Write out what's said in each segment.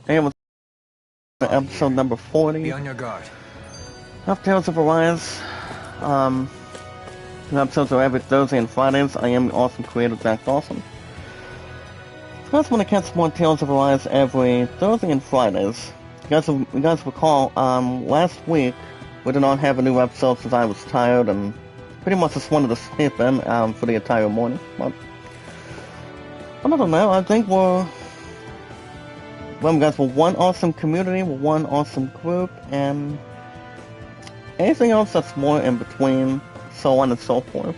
Hey, what's episode number 40 Be on your guard. of Tales of Arise. The episodes are every Thursday and Fridays. I am the awesome creator, Zach Dawson. You guys want to catch more Tales of Arise every Thursday and Fridays. You guys recall, last week we did not have a new episode since I was tired and pretty much just wanted to sleep in for the entire morning. But I don't know, I think we're one awesome community, we're one awesome group, and anything else that's more in between, so on and so forth.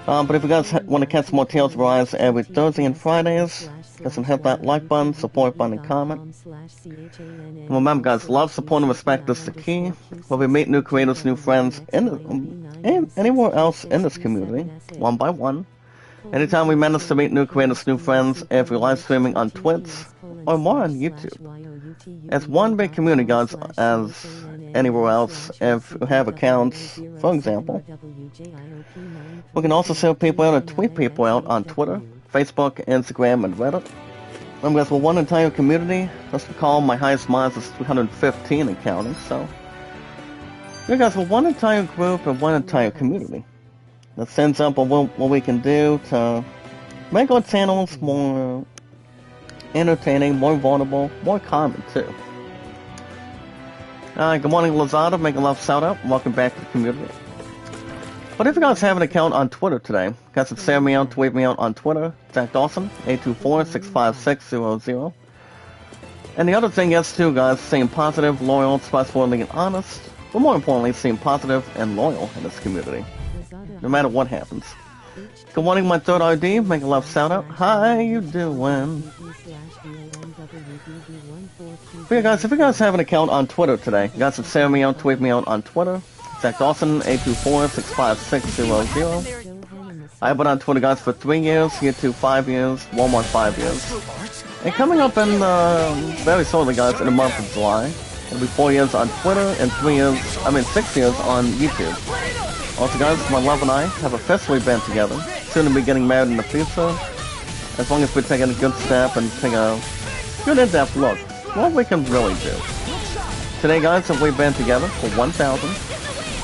But if you guys want to catch more Tales of Arise every Thursday and Fridays, guys can hit that like button, support button, and comment. And remember guys, love, support, and respect is the key. Where we meet new creators, new friends, and anywhere else in this community, one by one. Anytime we manage to meet new creators, new friends, if we're live streaming on Twitch, or more on YouTube. It's one big community, guys, as anywhere else. If you have accounts, for example, we can also send people out and tweet people out on Twitter, Facebook, Instagram, and Reddit. Remember, guys, we're one entire community. Let's recall my highest miles is 315 and counting, so you guys, we're one entire group and one entire community. That sends up what we can do to make our channels more entertaining, more vulnerable, more common too. Good morning, Lazada. Make a love shout out. Welcome back to the community. But if you guys have an account on Twitter today, you guys can share me out, tweet me out on Twitter, Zach Dawson, 824-656-00. And the other thing is too, guys, staying positive, loyal, trustworthy, and honest, but more importantly, staying positive and loyal in this community, no matter what happens. Good morning, my third ID. Make a love shout out. How you doing? But yeah, guys, if you guys have an account on Twitter today, you guys can share me out, tweet me out on Twitter. Zach Dawson, 824-656-00. I've been on Twitter, guys, for 3 years, YouTube 5 years, one more 5 years. And coming up in, very shortly, guys, in the month of July, it'll be 4 years on Twitter and 6 years on YouTube. Also, guys, my love and I have officially been together. Soon to be getting married in the future. As long as we take a good step and take a good in-depth look, what we can really do. Today, guys, we've been together for 1,000.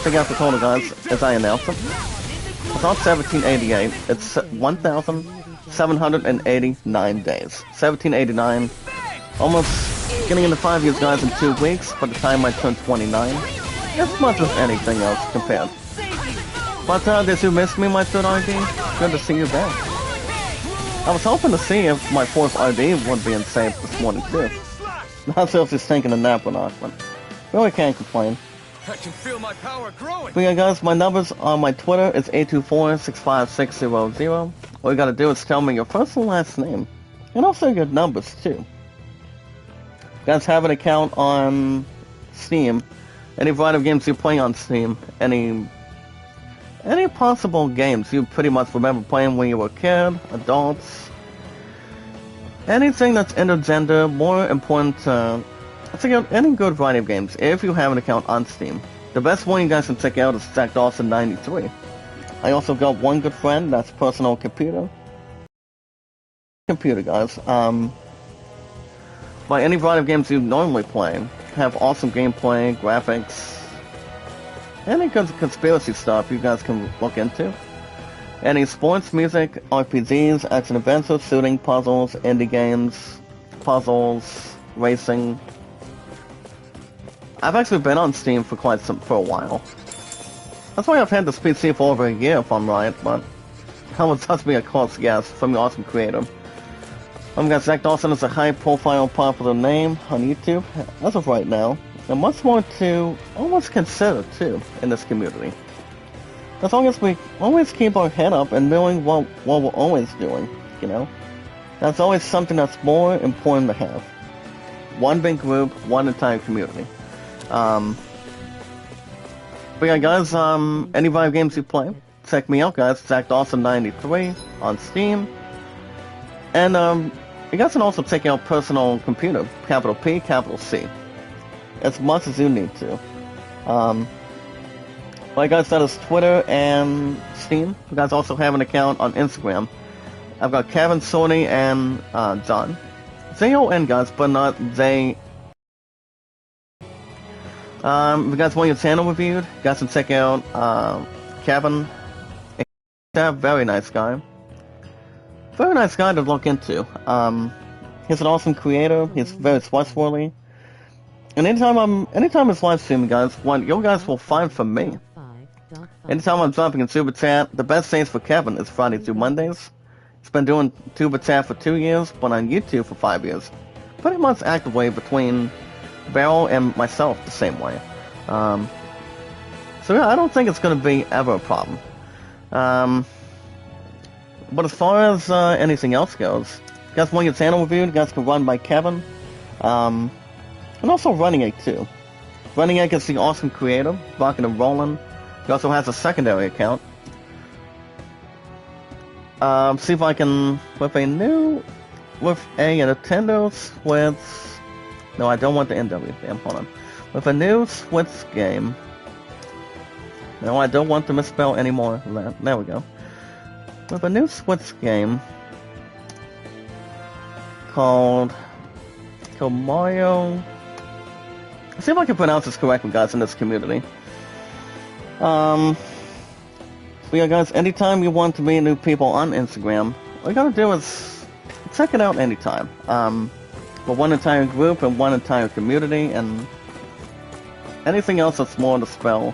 Check out the total, guys, as I announced it. It's not 1788. It's 1,789 days. 1789. Almost getting into 5 years, guys, in 2 weeks. By the time I turn 29, as much as anything else compared. But did you miss me, my third ID? Good to see you back. I was hoping to see if my fourth ID would be in safe this morning too. Not sure if he's taking a nap or not, but really can't complain. I can feel my power growing. But yeah, guys, my numbers on my Twitter is 824-656-00. All you gotta do is tell me your first and last name, and also your numbers too. You guys have an account on Steam, any variety of games you play on Steam, any possible games you pretty much remember playing when you were a kid, adults, anything that's intergender, more important to, any good variety of games, if you have an account on Steam. The best one you guys can check out is Zach Dawson 93. I also got one good friend, that's Personal Computer. Guys. By any variety of games you normally play, have awesome gameplay, graphics, any kinds of conspiracy stuff you guys can look into. Any sports, music, RPGs, action adventures, shooting, puzzles, indie games, puzzles, racing. I've actually been on Steam for a while. That's why I've had this PC for over a year, if I'm right, but that would just be a close guess from the awesome creator. Guys, Zach Dawson is a high-profile, popular name on YouTube as of right now. And much more to almost consider, too, in this community. As long as we always keep our head up and doing what we're always doing, you know? That's always something that's more important to have. One big group, one entire community. But yeah, guys, any Vive games you play, check me out, guys. Zach Dawson 93 on Steam. And, you guys can also check out Personal Computer, capital P, capital C. As much as you need to. Like I said, it's Twitter and Steam. You guys also have an account on Instagram. I've got Kevin, Sony, and John. Z-O-N, guys, but not they. If you guys want your channel reviewed, you guys can check out Kevin. A very nice guy. Very nice guy to look into. He's an awesome creator. He's very trustworthy. And anytime it's live streaming, guys, what you guys will find from me. Anytime I'm dropping in Super Chat, the best days for Kevin is Friday through Mondays. He's been doing Super Chat for 2 years, but on YouTube for 5 years. Pretty much actively between Barrel and myself the same way. So yeah, I don't think it's going to be ever a problem. But as far as anything else goes, you guys want your channel reviewed, you guys can run by Kevin. And also Running Egg too. Running Egg is the awesome creator, rocking and rolling. He also has a secondary account. See if I can, with a Nintendo Switch. No, I don't want the NW game, hold on. With a new Switch game. No, I don't want to misspell anymore. There we go. With a new Switch game called Mario. Let's see if I can pronounce this correctly, guys, in this community. Yeah, guys, anytime you want to meet new people on Instagram, all you gotta do is check it out anytime. For one entire group and one entire community, and anything else that's more to spell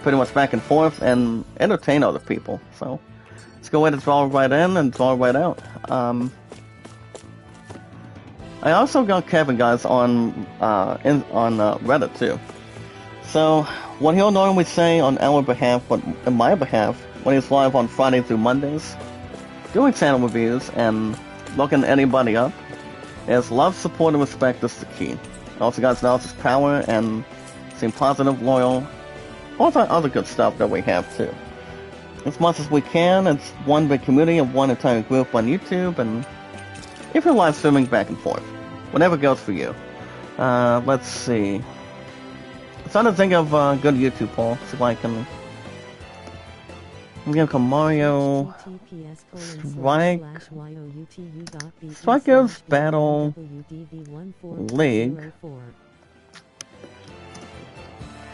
pretty much back and forth and entertain other people. So let's go ahead and draw right in and draw right out. I also got Kevin, guys, on Reddit too. So what he'll normally say on our behalf, but on my behalf, when he's live on Friday through Mondays, doing channel reviews and looking anybody up, is love, support, and respect is the key. Also, guys, now it's power and seem positive, loyal, all that other good stuff that we have too. As much as we can, it's one big community of one entire group on YouTube, and if you're live streaming back and forth, whatever goes for you. Let's see. I'm trying to think of a good YouTube poll, see if I can. I'm gonna call Mario Strikers Battle League.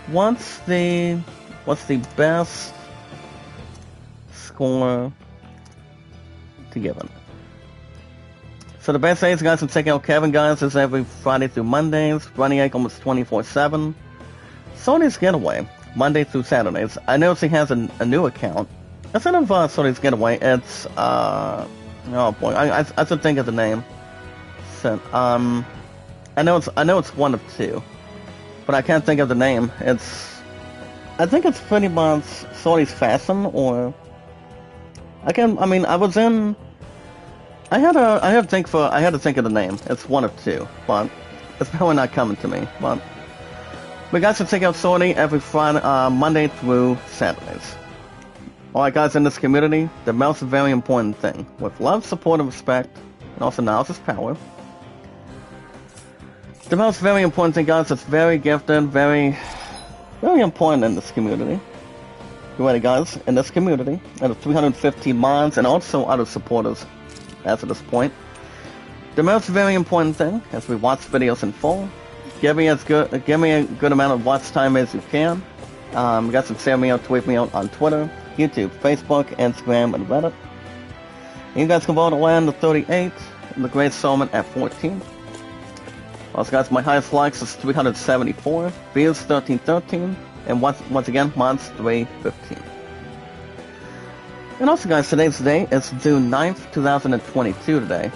What's the best score to give it? So the best days, guys, to check out Kevin, guys, is every Friday through Mondays. Running Egg almost 24/7. Sony's Getaway, Monday through Saturdays. I notice he has a new account. Instead of Sony's Getaway, it's oh boy, I should think of the name. So, I know it's one of two, but I can't think of the name. I think it's pretty much Sony's Fasten, or I had to think of the name. It's one of two, but it's probably not coming to me. But we guys can check out Sony every Friday, Monday through Saturdays. Alright, guys, in this community, the most very important thing, with love, support, and respect, and also knowledge is power. The most very important thing, guys, that's very gifted, very, very important in this community. You ready, guys? In this community, out of 315 mods and also other supporters as of this point. The most very important thing, as we watch videos in full, give me a good amount of watch time as you can. You guys can share me out, tweet me out on Twitter, YouTube, Facebook, Instagram, and Reddit. And you guys can vote Land at 38, and the Great Solomon at 14. Also, guys, my highest likes is 374, views 1313, and once again, mods 315. And also, guys, today's the day. It's June 9th, 2022 today.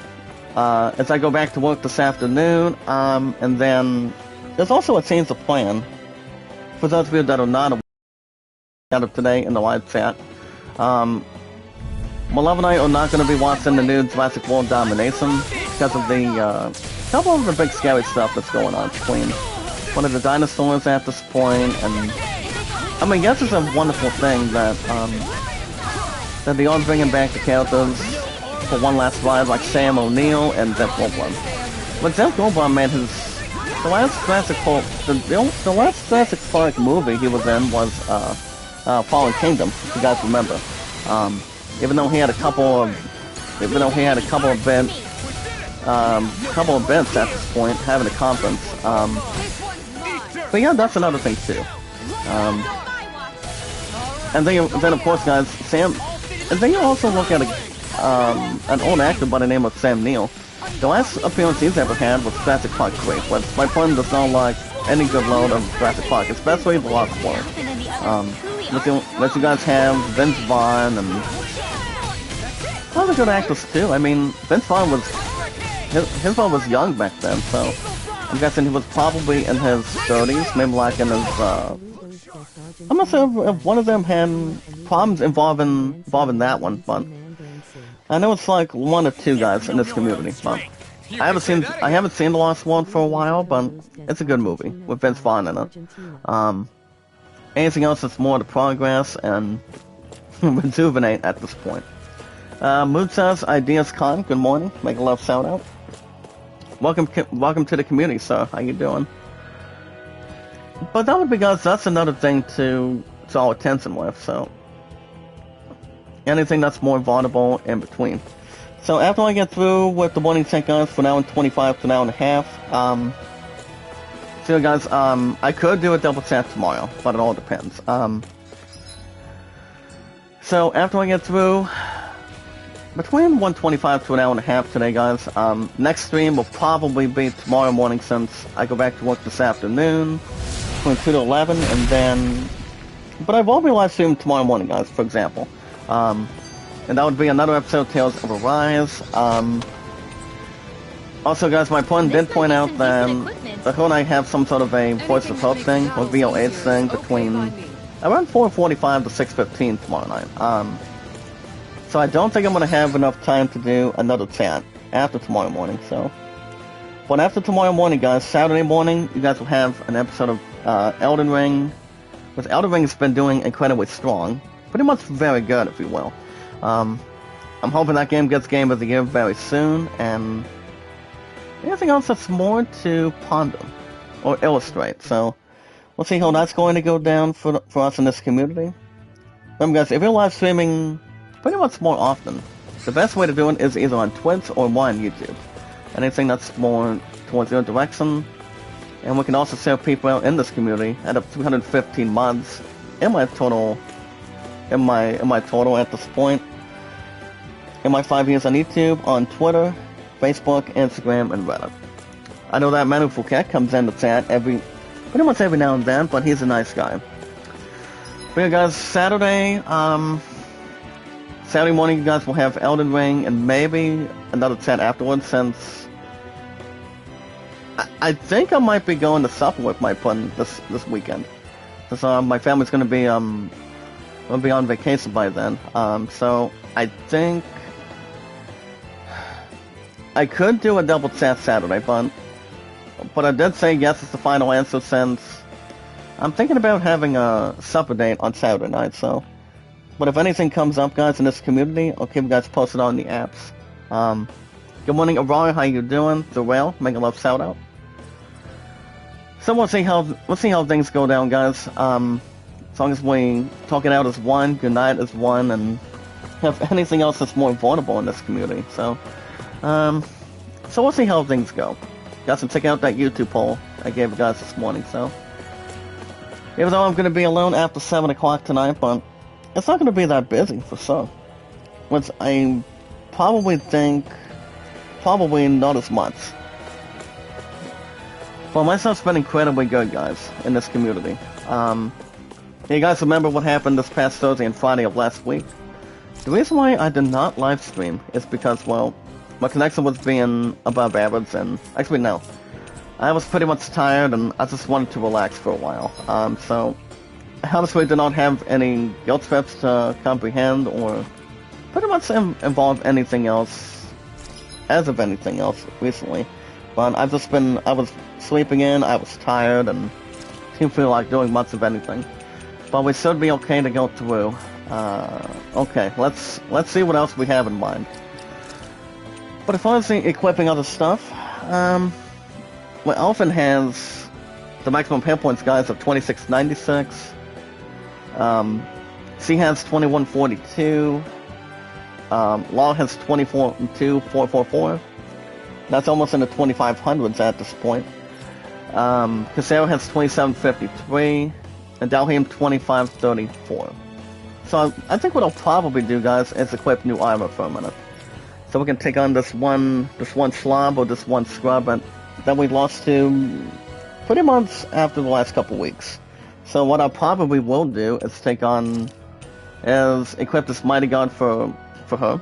As I go back to work this afternoon, and then there's also a change of plan. For those of you that are not aware of today in the live chat, my love and I are not going to be watching the new Jurassic World Domination because of the couple of the big scary stuff that's going on between one of the dinosaurs at this point, and I mean, yes, it's a wonderful thing that that they are bringing back the characters for one last ride, like Sam O'Neill and Jeff Goldblum. But Jeff Goldblum made the last Jurassic Park movie he was in was Fallen Kingdom, if you guys remember. Even though he had a couple of bit couple of events at this point, having a conference. But yeah, that's another thing too. And then of course, guys, and then you also look at an old actor by the name of Sam Neill. The last appearance he's ever had was Jurassic Park 3, but my friend does not like any good load of Jurassic Park, especially The Lost World. Let you guys have Vince Vaughn and other good actors too. I mean, Vince Vaughn his Vaughn was young back then, so I'm guessing he was probably in his 30s, maybe like in his, I'm not sure if one of them had problems involving that one, but I know it's like one or two guys in this community, but I haven't seen The Lost World for a while, but it's a good movie with Vince Vaughn in it. Anything else that's more to progress and rejuvenate at this point. Mood says, Ideas Con, good morning, make a love shout out. Welcome to the community, sir, how you doing? But that would be, guys, that's another thing to all attention with, so anything that's more vulnerable in between. So after I get through with the morning check, guys, for an hour and 25 to an hour and a half, so guys, I could do a double chat tomorrow, but it all depends. So after I get through, between 1:25 to an hour and a half today, guys, next stream will probably be tomorrow morning since I go back to work this afternoon, between 2 to 11, and then, but I won't be live streaming tomorrow morning, guys, for example. And that would be another episode of Tales of Arise. Also, guys, my friend did point out that Ho and I have some sort of a Voice of Hope thing, or VOH thing, between around 4:45 to 6:15 tomorrow night. So I don't think I'm going to have enough time to do another chat after tomorrow morning, so. But after tomorrow morning, guys, Saturday morning, you guys will have an episode of Elden Ring. Because Elden Ring has been doing incredibly strong. Pretty much very good, if you will. I'm hoping that game gets Game of the Year very soon, and anything else that's more to ponder or illustrate. So we'll see how that's going to go down for us in this community. Remember, guys, if you're live streaming pretty much more often, the best way to do it is either on Twitch or on YouTube. Anything that's more towards your direction. And we can also serve people out in this community. I have 315 mods in my total at this point. In my 5 years on YouTube, on Twitter, Facebook, Instagram, and Reddit. I know that Manu Fouquet comes in the chat pretty much every now and then, but he's a nice guy. But yeah, guys, Saturday morning, you guys will have Elden Ring and maybe another chat afterwards, since I think I might be going to supper with my friend this weekend. Because my family's going to be on vacation by then. So I think I could do a double chat Saturday, but I did say yes is the final answer, since I'm thinking about having a supper date on Saturday night, so. But if anything comes up, guys, in this community, I'll keep you guys posted on the apps. Good morning, Aurora, how you doing? The Rail, make a love shout out. So we'll see how things go down, guys. As long as we talk it out as one, good night as one, and have anything else that's more vulnerable in this community. So we'll see how things go. Guys, can check out that YouTube poll I gave you guys this morning. So even though I'm going to be alone after 7 o'clock tonight, but it's not going to be that busy for sure. Which I probably think, not as much. Well, my stuff's been incredibly good, guys, in this community. You guys remember what happened this past Thursday and Friday of last week? The reason why I did not live stream is because, well, my connection was being above average, and actually no. I was pretty much tired, and I just wanted to relax for a while. So I honestly did not have any guilt trips to comprehend, or pretty much involve anything else, as of anything else, recently. But I was sleeping in, I was tired, and didn't feel like doing much of anything. But we should be okay to go through. Okay, let's see what else we have in mind. But as far as the equipping other stuff, well, Elfin has the maximum hit points, guys, of 2696. C has 2142. Law has 242444. That's almost in the 2500s at this point. Casero has 2753, and Dalheim 2534. So I think what I'll probably do, guys, is equip new armor for a minute. So we can take on this one slob or this one scrub that we lost to pretty much after the last couple weeks. So what I probably will do is equip this Mighty Guard for her.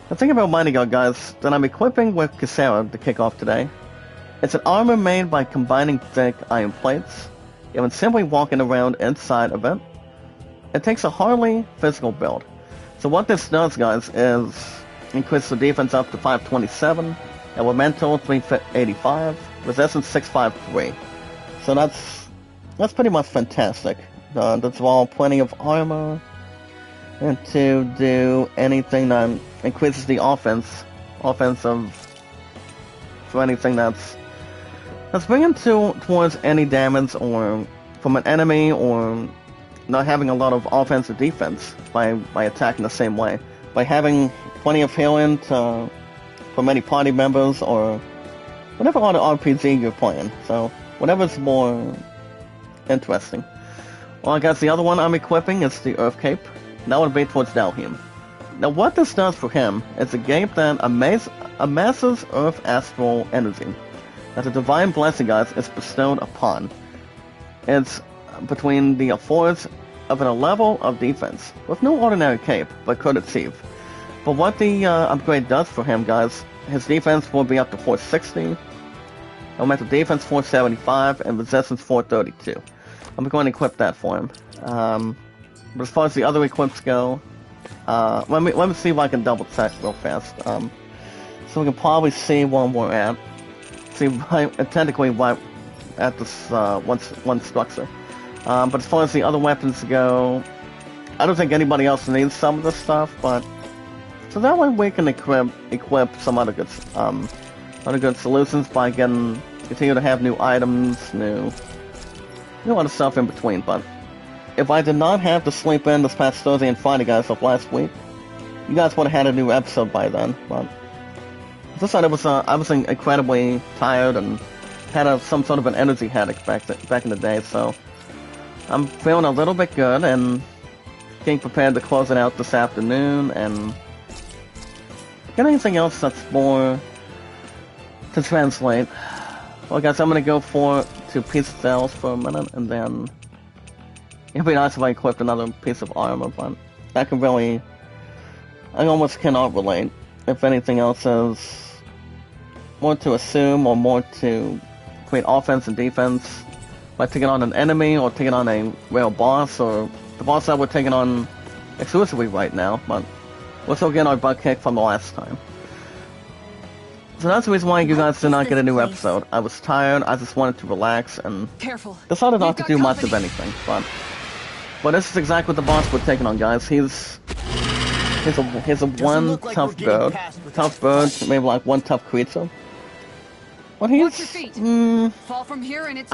The thing about Mighty Guard, guys, that I'm equipping with Casero to kick off today, it's an armor made by combining thick iron plates, and simply walking around inside of it. It takes a hardly physical build. So what this does, guys, is increase the defense up to 527, elemental 385, resistance 653. So that's pretty much fantastic. That's all plenty of armor, and to do anything that increases the offensive for anything that's bringing towards any damage or from an enemy, or not having a lot of offensive defense by attacking the same way, by having plenty of healing from any party members or whatever other RPG you're playing. So whatever's more interesting. Well, I guess the other one I'm equipping is the Earth Cape. That would be towards Dalheim. Now what this does for him is a cape that amasses Earth Astral Energy that the Divine Blessing, guys, is bestowed upon. It's between the affords of a level of defense, with no ordinary cape, but could achieve. But what the upgrade does for him, guys, his defense will be up to 460, elemental defense 475, and resistance 432. I'm going to equip that for him. But as far as the other equips go, let me see if I can double check real fast. So we can probably see where we're at. See, technically, right at this one structure. But as far as the other weapons go, I don't think anybody else needs some of this stuff. But so that way we can equip some other good solutions by continue to have new items, new other stuff in between. But if I did not have to sleep in this past Thursday and Friday, guys, of last week, you guys would have had a new episode by then. But as I said, I was incredibly tired and had some sort of an energy headache back in the day, so I'm feeling a little bit good and getting prepared to close it out this afternoon and get anything else that's more to translate. Well, guys, I'm gonna go to piece of cells for a minute, and then it'd be nice if I equipped another piece of armor, but I almost cannot relate. If anything else is more to assume or more to create offense and defense by taking on an enemy or taking on a real boss, or the boss that we're taking on exclusively right now, but we're still getting our butt kicked from the last time. So that's the reason why you guys did not get a new episode. I was tired, I just wanted to relax, and decided not to do much of anything, but this is exactly what the boss we're taking on, guys. He's a one tough bird, maybe like one tough creature. But I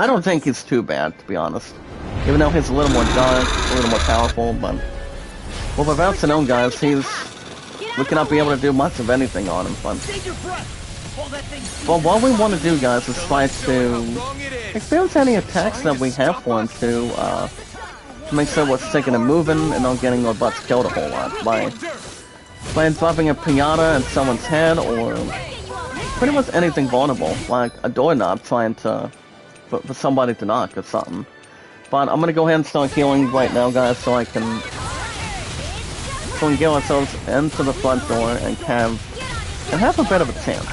don't think he's too bad, to be honest. Even though he's a little more dark, a little more powerful, but well, without Sinone, guys, we cannot be able to do much of anything on him. But what we want to do, guys, is try to experience any attacks that we have for him to make sure we're sticking and moving and not getting our butts killed a whole lot by dropping a pinata in someone's head, or pretty much anything vulnerable, like a doorknob trying for somebody to knock or something. But I'm gonna go ahead and start healing right now, guys, so we can get ourselves into the front door and have a bit of a chance.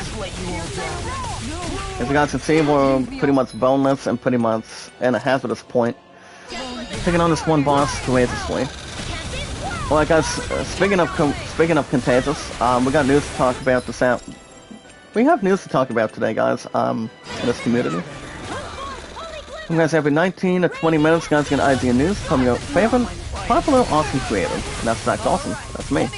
As you guys can see, we're pretty much boneless and pretty much in a hazardous point, taking on this one boss courageously. Well, guys, speaking of contagious, we got news to talk about this out. We have news to talk about today, guys, in this community. You guys, every 19 to 20 minutes, guys, get idea news from your favorite, popular, awesome creator. And that's awesome. That's me.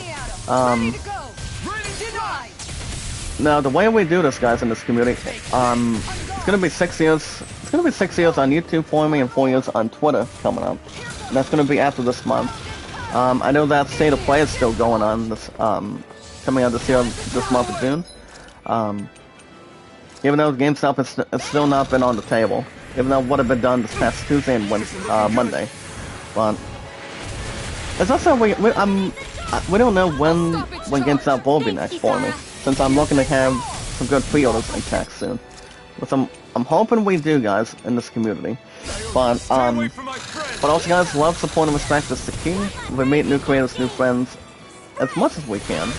Now, the way we do this, guys, in this community, it's gonna be 6 years. It's gonna be 6 years on YouTube for me and 4 years on Twitter coming up. And that's gonna be after this month. I know that State of Play is still going on this, coming out this month of June. Even though GameStop has still not been on the table. Even though it would have been done this past Tuesday and Monday. But it's also we don't know when GameStop will be next for me, since I'm looking to have some good pre-orders in tech soon. Which I'm hoping we do, guys, in this community. But also, guys, love, support, and respect is the key. We meet new creators, new friends, as much as we can.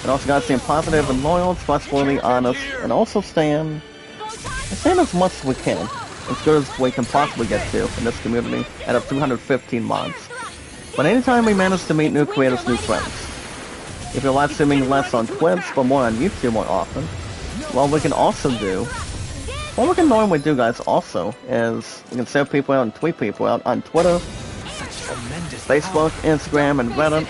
And also, guys, staying positive and loyal, trustworthy, honest, and also staying as much as we can. As good as we can possibly get to in this community out of 215 mods. But anytime we manage to meet new creators, new friends. If you're live streaming less on Twitch, but more on YouTube more often, what we can also do, what we can normally do, guys, also, is we can send people out and tweet people out on Twitter, Facebook, Instagram, and Reddit,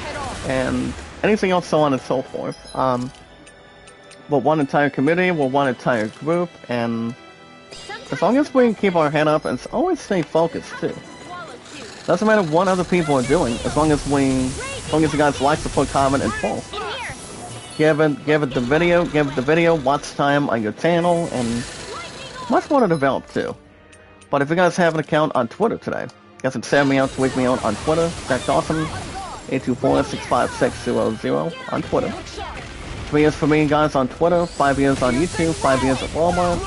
and anything else, so on and so forth. We're one entire community, we're one entire group, and as long as we can keep our head up and always stay focused, too. Doesn't matter what other people are doing, as long as you guys like, support, comment, and follow. Give it the video, watch time on your channel, and much more to develop too. But if you guys have an account on Twitter today, you guys can send me out, tweet me out on Twitter. That's awesome. 824-656-00 on Twitter. 3 years for me, guys, on Twitter. 5 years on YouTube. 5 years at Walmart.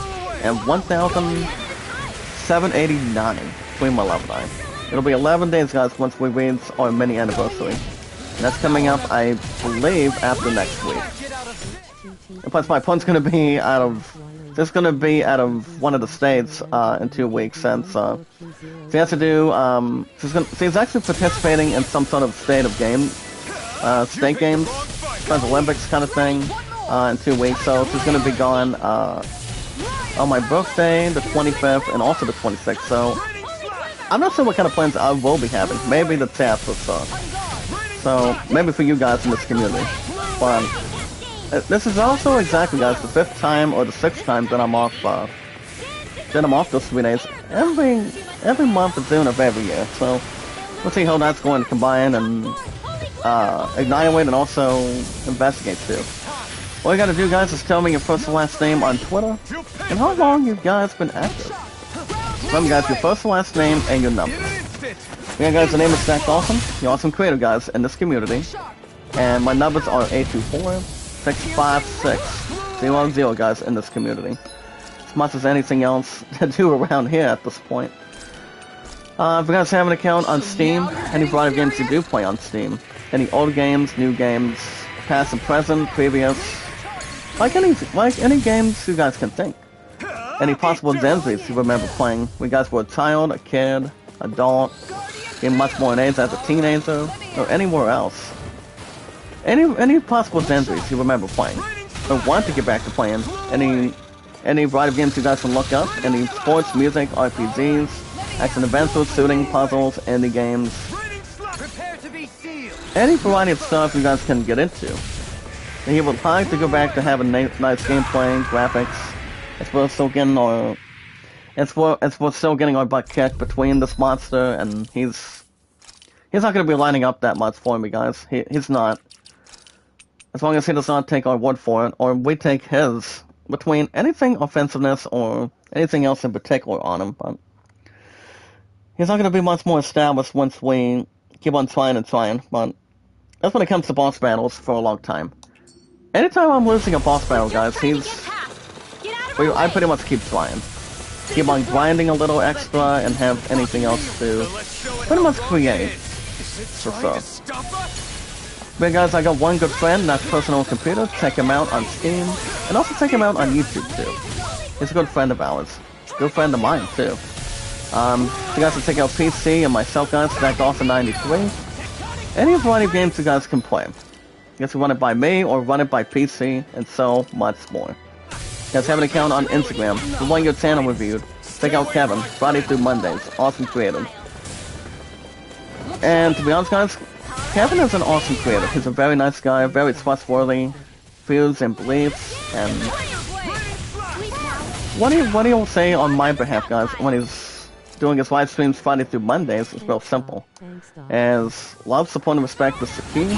And 1,789 between my 11 It'll be 11 days, guys, once we reach our mini anniversary. And that's coming up, I believe, after next week. And plus, my pun's gonna be out of one of the states in 2 weeks, since she has to do. She's actually participating in some sort of state games, kind of Olympics kind of thing, in 2 weeks. So she's gonna be gone on my birthday, the 25th, and also the 26th. So I'm not sure what kind of plans I will be having. Maybe the tap or so. So maybe for you guys in this community. But this is also exactly, guys, the 5th time or the 6th time that I'm off. Those 3 days every month of June of every year. So we'll see how that's going to combine and evaluate and also investigate too. All you gotta do, guys, is tell me your first and last name on Twitter and how long you guys been active. Remember, guys, your first and last name and your number. Again, guys, the name is Zach Dawson, the awesome creator, guys, in this community. And my numbers are 824-656-00, guys, in this community. As much as anything else to do around here at this point. If you guys have an account on Steam, any variety of games you do play on Steam, any old games, new games, past and present, previous, like any games you guys can think. Any possible genres you remember playing when you guys were a child, a kid, adult, getting much more age as a teenager, or anywhere else. Any possible genres you remember playing, or want to get back to playing. Any variety of games you guys can look up. Any sports, music, RPGs, action adventures, shooting, puzzles, indie games. Any variety of stuff you guys can get into. And you would like to go back to have a nice gameplay, graphics. As we're still getting our butt kicked between this monster, and he's not going to be lining up that much for me, guys. He's not. As long as he does not take our word for it, or we take his, between anything offensiveness or anything else in particular on him, but he's not going to be much more established once we keep on trying and trying, but that's when it comes to boss battles for a long time. Anytime I'm losing a boss battle, guys, I pretty much keep trying. Keep on grinding a little extra and have anything else to pretty much create. So. But guys, I got one good friend, that's Personal Computer. Check him out on Steam, and also check him out on YouTube too. He's a good friend of ours. Good friend of mine too. You guys can check out PC and myself, guys, Zach Dawson 93. Any variety of games you guys can play. You guys can run it by me or run it by PC, and so much more. You guys have an account on Instagram. We want your channel reviewed. Check out Kevin, Friday through Mondays. Awesome creator. And to be honest, guys, Kevin is an awesome creator. He's a very nice guy, very trustworthy, feels and believes, and what he will say on my behalf, guys, when he's doing his live streams Friday through Mondays is real simple. As love, support, and respect is the key,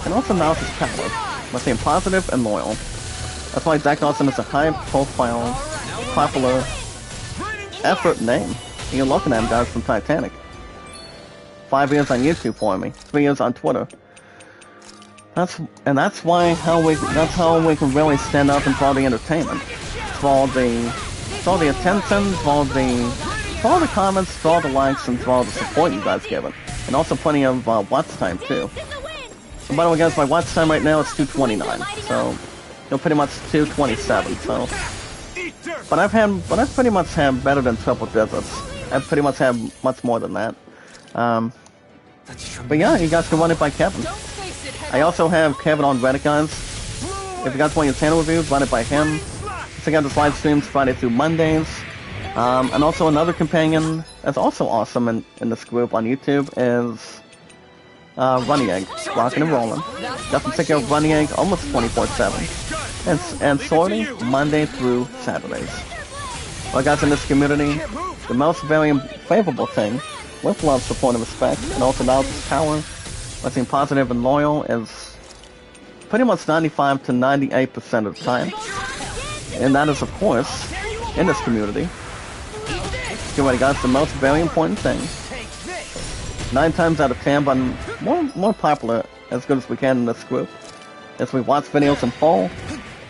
and also knowledge is power. By staying positive and loyal. That's why Zach Dawson is a high-profile, popular effort name. You're looking at him, guys, from Titanic. 5 years on YouTube for me. 3 years on Twitter. That's why that's how we can really stand up and for all the entertainment. For all the attention, for all the comments, for all the likes, and for all the support you guys give it. And also plenty of watch time too. And by the way, guys, my watch time right now is 229. So pretty much 227. So, but I've pretty much had better than triple digits. I've pretty much had much more than that. But yeah, you guys can run it by Kevin. I also have Kevin on Reddit, guys. If you guys want your channel reviews, run it by him. Check out his live streams Friday through Mondays. And also another companion that's also awesome in this group on YouTube is Runny Egg, rocking and rolling. Definitely check out Runny Egg almost 24/7. And sorting Monday through Saturdays. Well, guys, in this community, the most very favorable thing, with love, support, and respect, and also knowledge is power, let's being positive and loyal is pretty much 95 to 98% of the time. And that is, of course, in this community. Get ready, guys, the most very important thing. 9 times out of 10, but more popular, as good as we can in this group, is we watch videos in full.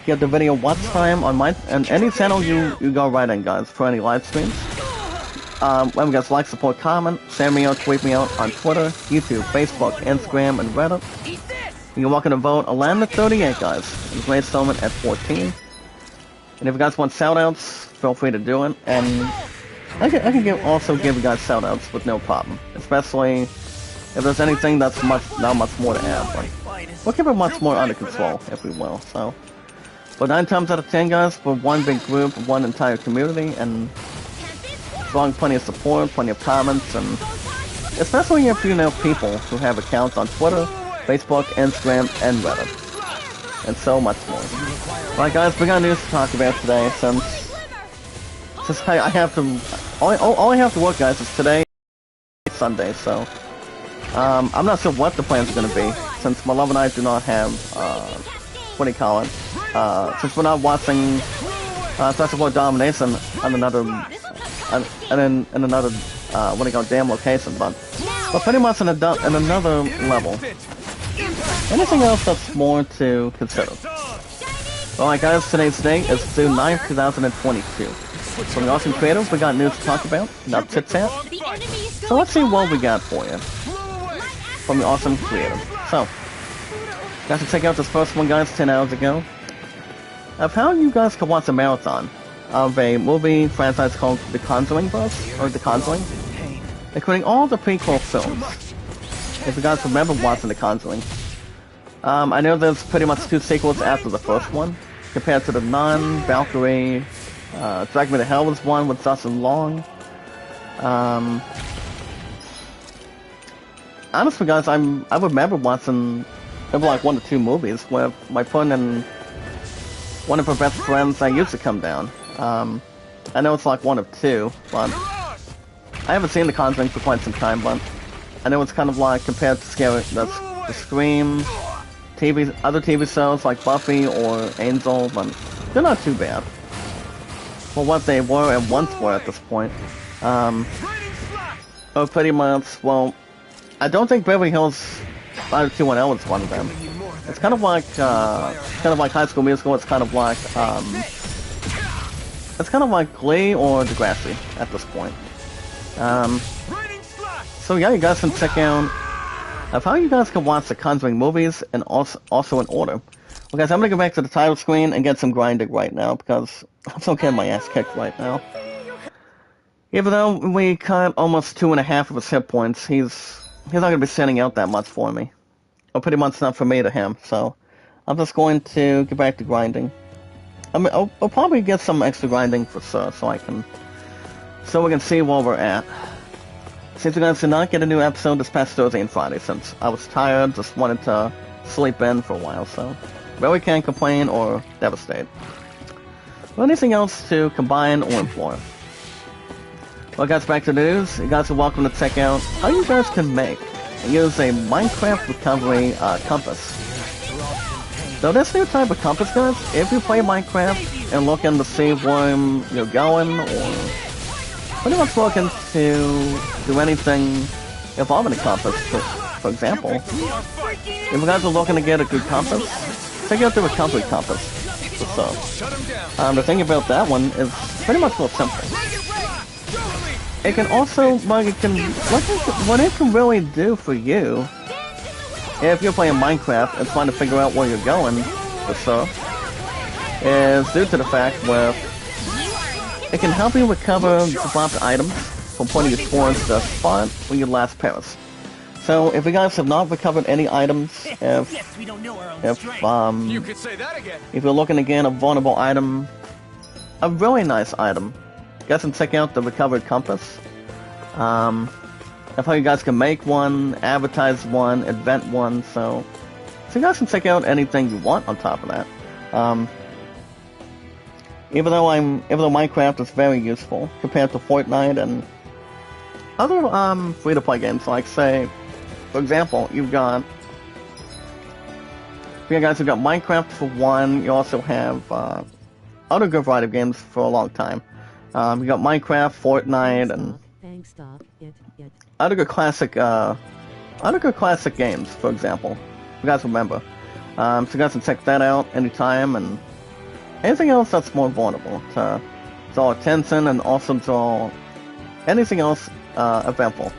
Get the video watch time on and any channel you go right in, guys, for any live streams. Let me guys like, support, comment, send me out, tweet me out on Twitter, YouTube, Facebook, Instagram, and Reddit. You're welcome to vote 11 to 38, guys. And Grade Stillman at 14. And if you guys want shoutouts, feel free to do it. And I can also give you guys shoutouts with no problem. Especially if there's anything that's not much more to add. But we'll keep it much more under control, if we will. So, but 9 times out of 10, guys, we're one big group, one entire community, and drawing plenty of support, plenty of comments, and especially if you know people who have accounts on Twitter, Facebook, Instagram, and Reddit, and so much more. Alright, guys, we got news to talk about today. Since I have to, all I have to work, guys, is today, Sunday. So I'm not sure what the plans are going to be, since my love and I do not have what do you call it? Since we're not watching Festival of Domination on another. And in another, what do you call it, damn location, but pretty much in another level. Anything else that's more to consider? Alright, guys, today's date is June 9th, 2022. From the Awesome Creative, we got news to talk about, not chit-chat. So let's see what we got for you from the Awesome Creative. So, got to check out this first one, guys, 10 hours ago, of how you guys can watch a marathon of a movie franchise called The Conjuring Bus, or The Conjuring, including all the prequel films. If you guys remember watching The Conjuring. I know there's pretty much 2 sequels after the first one, compared to The Nun, Valkyrie, Drag Me to Hell was one with Justin Long. Honestly, guys, I remember watching maybe like 1 or 2 movies where my friend and one of her best friends used to come down. I know it's like 1 of 2, but I haven't seen The Conjuring for quite some time, but I know it's kind of like compared to the Scream, other TV shows like Buffy or Angel, but they're not too bad. For what they were and once were at this point. Or pretty much, well, I don't think Beverly Hills 90210 was one of them. It's kind of like High School Musical. It's kind of like Glee or Degrassi at this point. So yeah, you guys can check out of how you guys can watch the Conjuring movies and also in order. Well, guys, I'm gonna go back to the title screen and get some grinding right now because I'm so getting my ass kicked right now. Even though we cut almost 2.5 of his hit points, he's not gonna be sending out that much for me. Or pretty much not from me to him, so I'm just going to get back to grinding. I mean, I'll probably get some extra grinding for sure, so we can see where we're at. Since you guys did not get a new episode this past Thursday and Friday, since I was tired, just wanted to sleep in for a while, so really can't complain or devastate. Well, anything else to combine or implore? Well, guys, back to the news. You guys are welcome to check out how you guys can make and use a Minecraft recovery compass. So this new type of compass, guys, if you play Minecraft and looking to see where you're going, or pretty much looking to do anything involving a compass, for example, if you guys are looking to get a good compass, check out the Recovery Compass. So, the thing about that one is pretty much real simple. It can also, what it can really do for you, if you're playing Minecraft and trying to figure out where you're going, so, is due to the fact where it can help you recover dropped items from pointing you towards the spot where you last perished. So, if you guys have not recovered any items, if you could say that again. If you're looking to get a vulnerable item, a really nice item, you guys can check out the Recovered Compass. Of how you guys can make one, advertise one, invent one, so you guys can check out anything you want on top of that. Even though Minecraft is very useful compared to Fortnite and other free-to-play games, like say, for example, you guys have got Minecraft for one. You also have other good variety of games for a long time. You got Minecraft, Fortnite, and other good classic games. For example, you guys remember. So you guys can check that out anytime, and anything else that's more vulnerable to draw attention and also draw anything else eventful.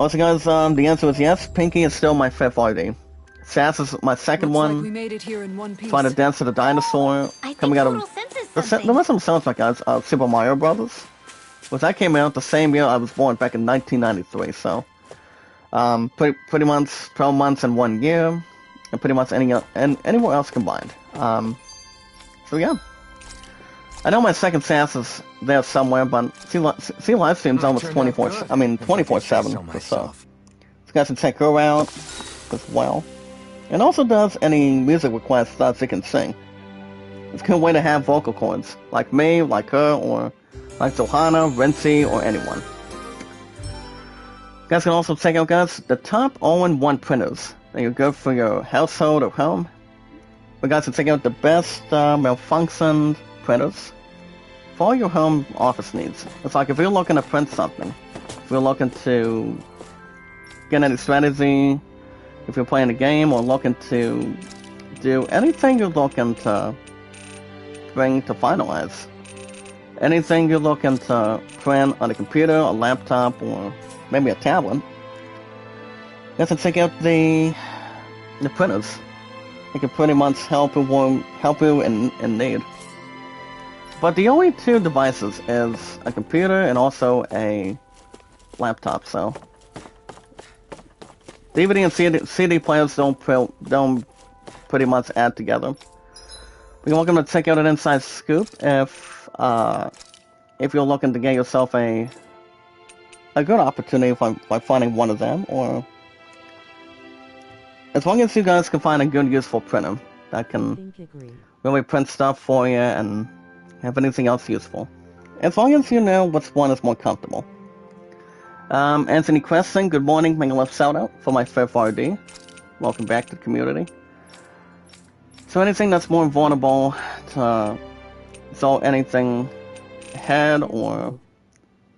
Also, guys, the answer is yes. Pinky is still my fifth RD. Sass is my second one. We made it here in one piece. Find a Dance of the Dinosaur. Coming out of the rest of them sounds like guys, Super Mario Brothers, which that came out the same year I was born, back in 1993. So, pretty much 12 months in 1 year, and pretty much anywhere else combined. So yeah. I know my second Sass is there somewhere, but see live streams almost 24/7 or so. So you guys can check her out as well. And also does any music requests that she can sing. It's a good way to have vocal cords, like me, like her, or like Johanna, Renzi, or anyone. You guys can also check out, guys, the top all-in-one printers that are good for your household or home. You guys can check out the best malfunctioned printers for all your home office needs. It's like if you're looking to print something, if you're looking to get any strategy, if you're playing a game or looking to do anything you're looking to bring to finalize, anything you're looking to print on a computer, a laptop, or maybe a tablet, you have to check out the printers. They can pretty much help you in need. But the only two devices is a computer and also a laptop, so DVD and CD players don't pretty much add together. You're welcome to check out an inside scoop if you're looking to get yourself a good opportunity by finding one of them, or as long as you guys can find a good useful printer that can really print stuff for you and have anything else useful. As long as you know which one is more comfortable. Anthony Creston, good morning. Make a left shout out for my fifth RD. Welcome back to the community. So anything that's more vulnerable to anything head or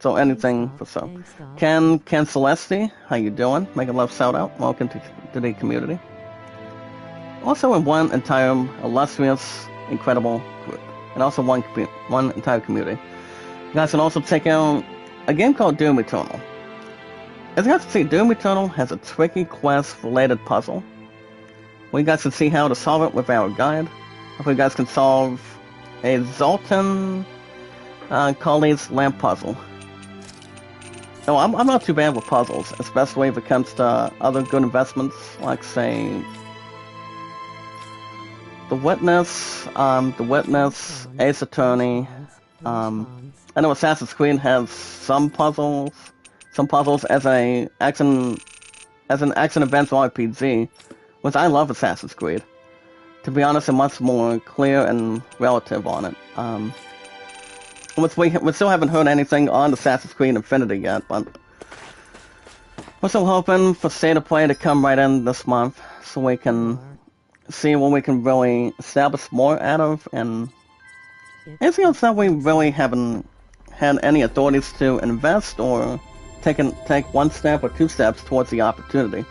anything for so. Ken Celeste, how you doing? Make a left shout out. Welcome to the community. Also in one entire illustrious, incredible group. And also one entire community. You guys can also check out a game called Doom Eternal. As you guys can see, Doom Eternal has a tricky quest-related puzzle. We guys can see how to solve it with our guide. Hopefully you guys can solve a Zoltan Colley's lamp puzzle. No, I'm not too bad with puzzles, especially if it comes to other good investments, like say The Witness, Ace Attorney. I know Assassin's Creed has some puzzles as an action adventure RPG, which I love Assassin's Creed. To be honest, I'm much more clear and relative on it. We still haven't heard anything on Assassin's Creed Infinity yet, but We're still hoping for State of Play to come right in this month, so we can see what we can really establish more out of, and anything else that we really haven't had any authorities to invest or take one step or two steps towards the opportunity.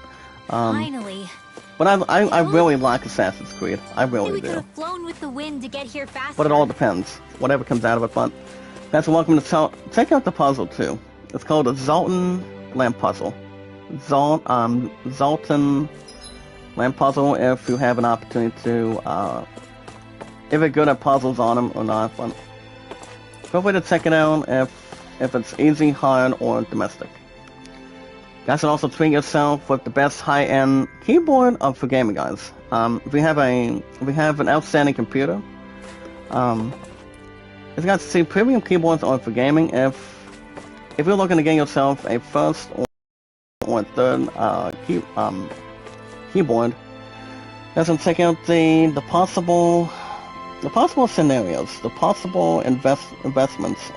Finally. But I really like Assassin's Creed. I really we do. could have flown with the wind to get here faster. But it all depends. Whatever comes out of it. But that's welcome to check out the puzzle too. It's called a Zoltan Lamp Puzzle. Zoltan Lamp Puzzle. If you have an opportunity to, if you're good at puzzles on them or not. But feel free to check it out if it's easy, hard, or domestic. You guys can also treat yourself with the best high-end keyboard for gaming, guys. If we have an outstanding computer, if you guys see premium keyboards are for gaming. If you're looking to get yourself a first or third keyboard, you guys can check out the possible scenarios, the possible investments.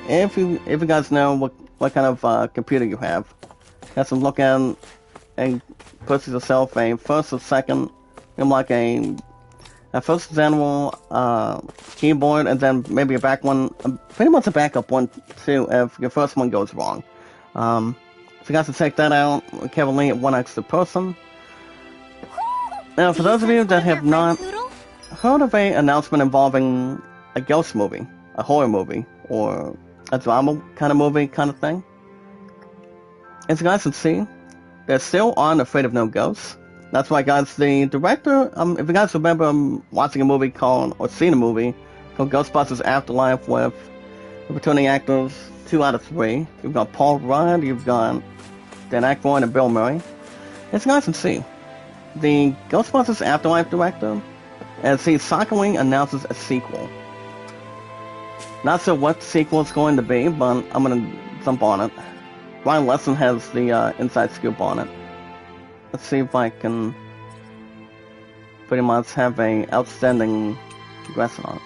If you guys know what kind of computer you have, you guys can look at and purchase yourself a first or second, like a first general keyboard, and then maybe a back one, pretty much a backup one too, if your first one goes wrong. So you guys can check that out. Carefully, one extra person. Now, for those of you that have not heard of an announcement involving a ghost movie, a horror movie, or a drama kind of movie kind of thing, as you guys can see, they still aren't afraid of no ghosts. That's why, guys, the director, if you guys remember watching a movie or seeing a movie called Ghostbusters Afterlife with returning actors 2 out of 3. You've got Paul Rudd, you've got Dan Aykroyd and Bill Murray. As you guys can see, the Ghostbusters Afterlife director, as he shockingly announces a sequel. Not sure what the sequel is going to be, but I'm going to jump on it. Ryan Lesson has the inside scoop on it. Let's see if I can pretty much have an outstanding guess on it.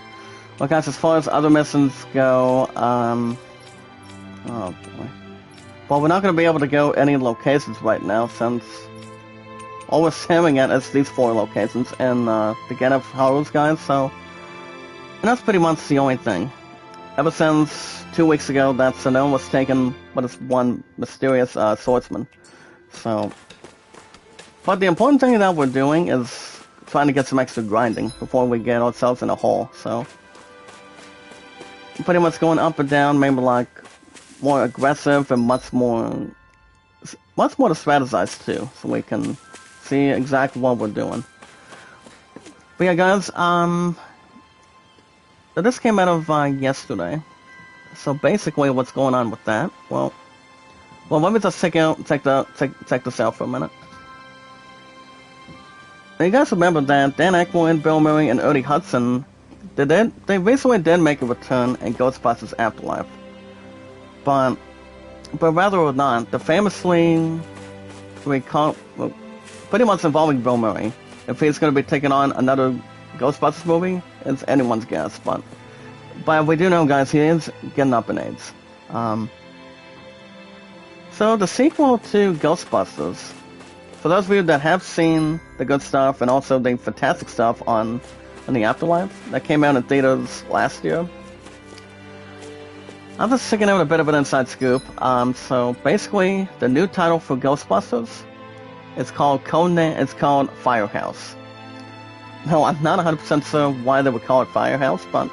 Well, guys, as far as other missions go, oh boy. Well, we're not going to be able to go any locations right now, since all we're staring at is these 4 locations and the Get Up Horrors, guys, so... And that's pretty much the only thing. Ever since 2 weeks ago that Sonoma was taken by this one mysterious swordsman. So... But the important thing that we're doing is trying to get some extra grinding before we get ourselves in a hole, so... Pretty much going up and down, maybe like more aggressive and much more to strategize too, so we can see exactly what we're doing. But yeah, guys, this came out of yesterday. So basically, what's going on with that? Well, let me just check this out for a minute. Now, you guys remember that Dan Aykroyd, Bill Murray, and Ernie Hudson, they recently did make a return in Ghostbusters Afterlife. But rather or not, the famously pretty much involving Bill Murray, if he's going to be taking on another Ghostbusters movie, it's anyone's guess, but we do know, guys, he is getting up in age. So the sequel to Ghostbusters, for those of you that have seen the good stuff and also the fantastic stuff on the Afterlife that came out in theaters last year, I'm just sticking out a bit of an inside scoop. So basically, the new title for Ghostbusters is called Firehouse. No, I'm not 100% sure why they would call it Firehouse, but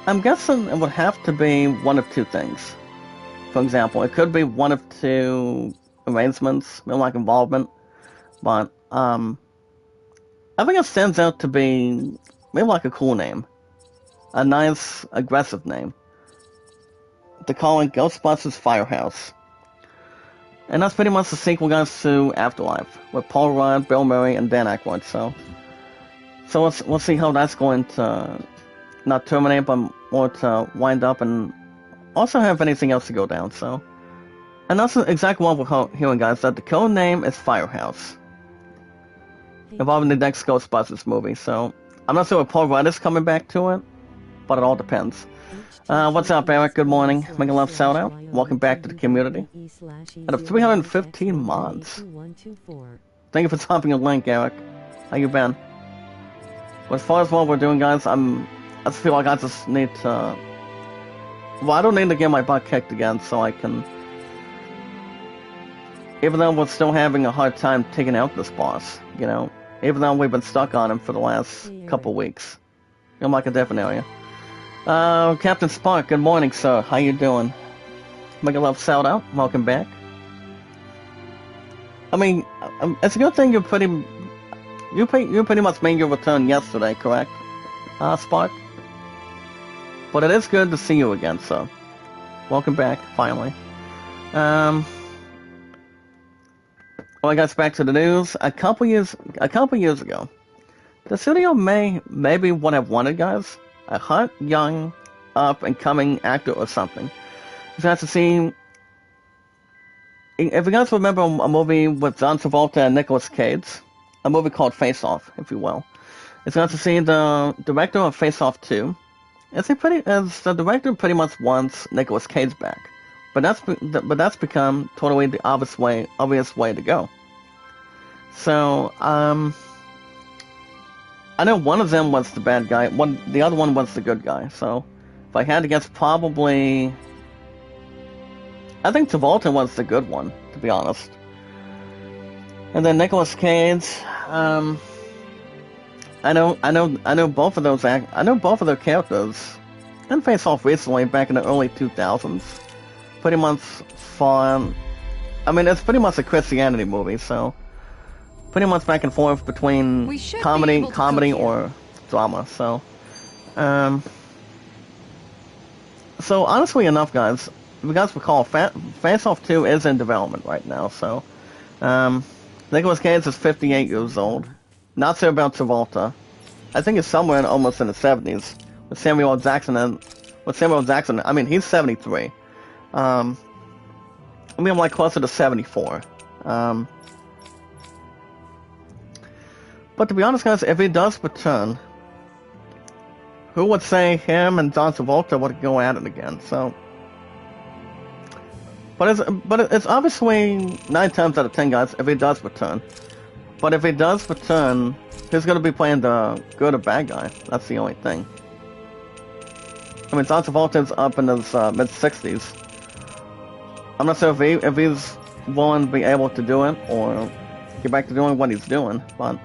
I'm guessing it would have to be one of 2 things. For example, it could be one of 2 arrangements, maybe like involvement, but I think it stands out to be maybe like a cool name, a nice, aggressive name. They're calling Ghostbusters Firehouse. And that's pretty much the sequel, guys, to Afterlife, with Paul Rudd, Bill Murray, and Dan Aykroyd, so we'll see how that's going to not terminate, but more to wind up, and also have anything else to go down, so... And that's exactly what we're hearing, guys, that the code name is Firehouse, involving the next Ghostbusters movie, so... I'm not sure if Paul Rudd is coming back to it, but it all depends. What's up, Eric? Good morning. Make a love shout out. Welcome back to the community. Out of 315 mods. Thank you for dropping a link, Eric. How you been? Well, as far as what we're doing, guys, I just feel like I just need to... Well, I don't need to get my butt kicked again, so I can... Even though we're still having a hard time taking out this boss, you know? Even though we've been stuck on him for the last couple weeks. I'm like a different area. Captain Spark, good morning, sir. How you doing? Make a love shout out. Welcome back. I mean, it's a good thing you pretty much made your return yesterday, correct? Spark? But it is good to see you again, so welcome back, finally. Well, I guess back to the news. A couple years ago, the studio maybe would have wanted, guys, a hot, young, up-and-coming actor or something. You have to see. If you guys remember a movie with John Travolta and Nicolas Cage, a movie called Face Off, if you will. It's got to see the director of Face Off 2. As the director pretty much wants Nicolas Cage back, but that's become totally the obvious way to go. So I know one of them was the bad guy, the other one was the good guy. So if I had to guess, probably I think Travolta was the good one, to be honest. And then Nicolas Cage. I know both of those. I know both of their characters. And Face Off recently, back in the early 2000s. Pretty much fun. I mean, it's pretty much a Christianity movie, so pretty much back and forth between comedy or drama. So, so honestly enough, guys, if you guys recall, Face Off 2 is in development right now. So, Nicolas Cage is 58 years old. Not sure about Travolta. I think it's somewhere almost in the 70s. With Samuel L. Jackson, I mean, he's 73. I mean, I'm like closer to 74. But to be honest, guys, if he does return, who would say him and John Travolta would go at it again? So, but it's obviously 9 times out of 10, guys, if he does return. But if he does return, he's going to be playing the good or bad guy. That's the only thing. I mean, John Travolta's up in his mid-60s. I'm not sure if he's willing to be able to do it or get back to doing what he's doing. But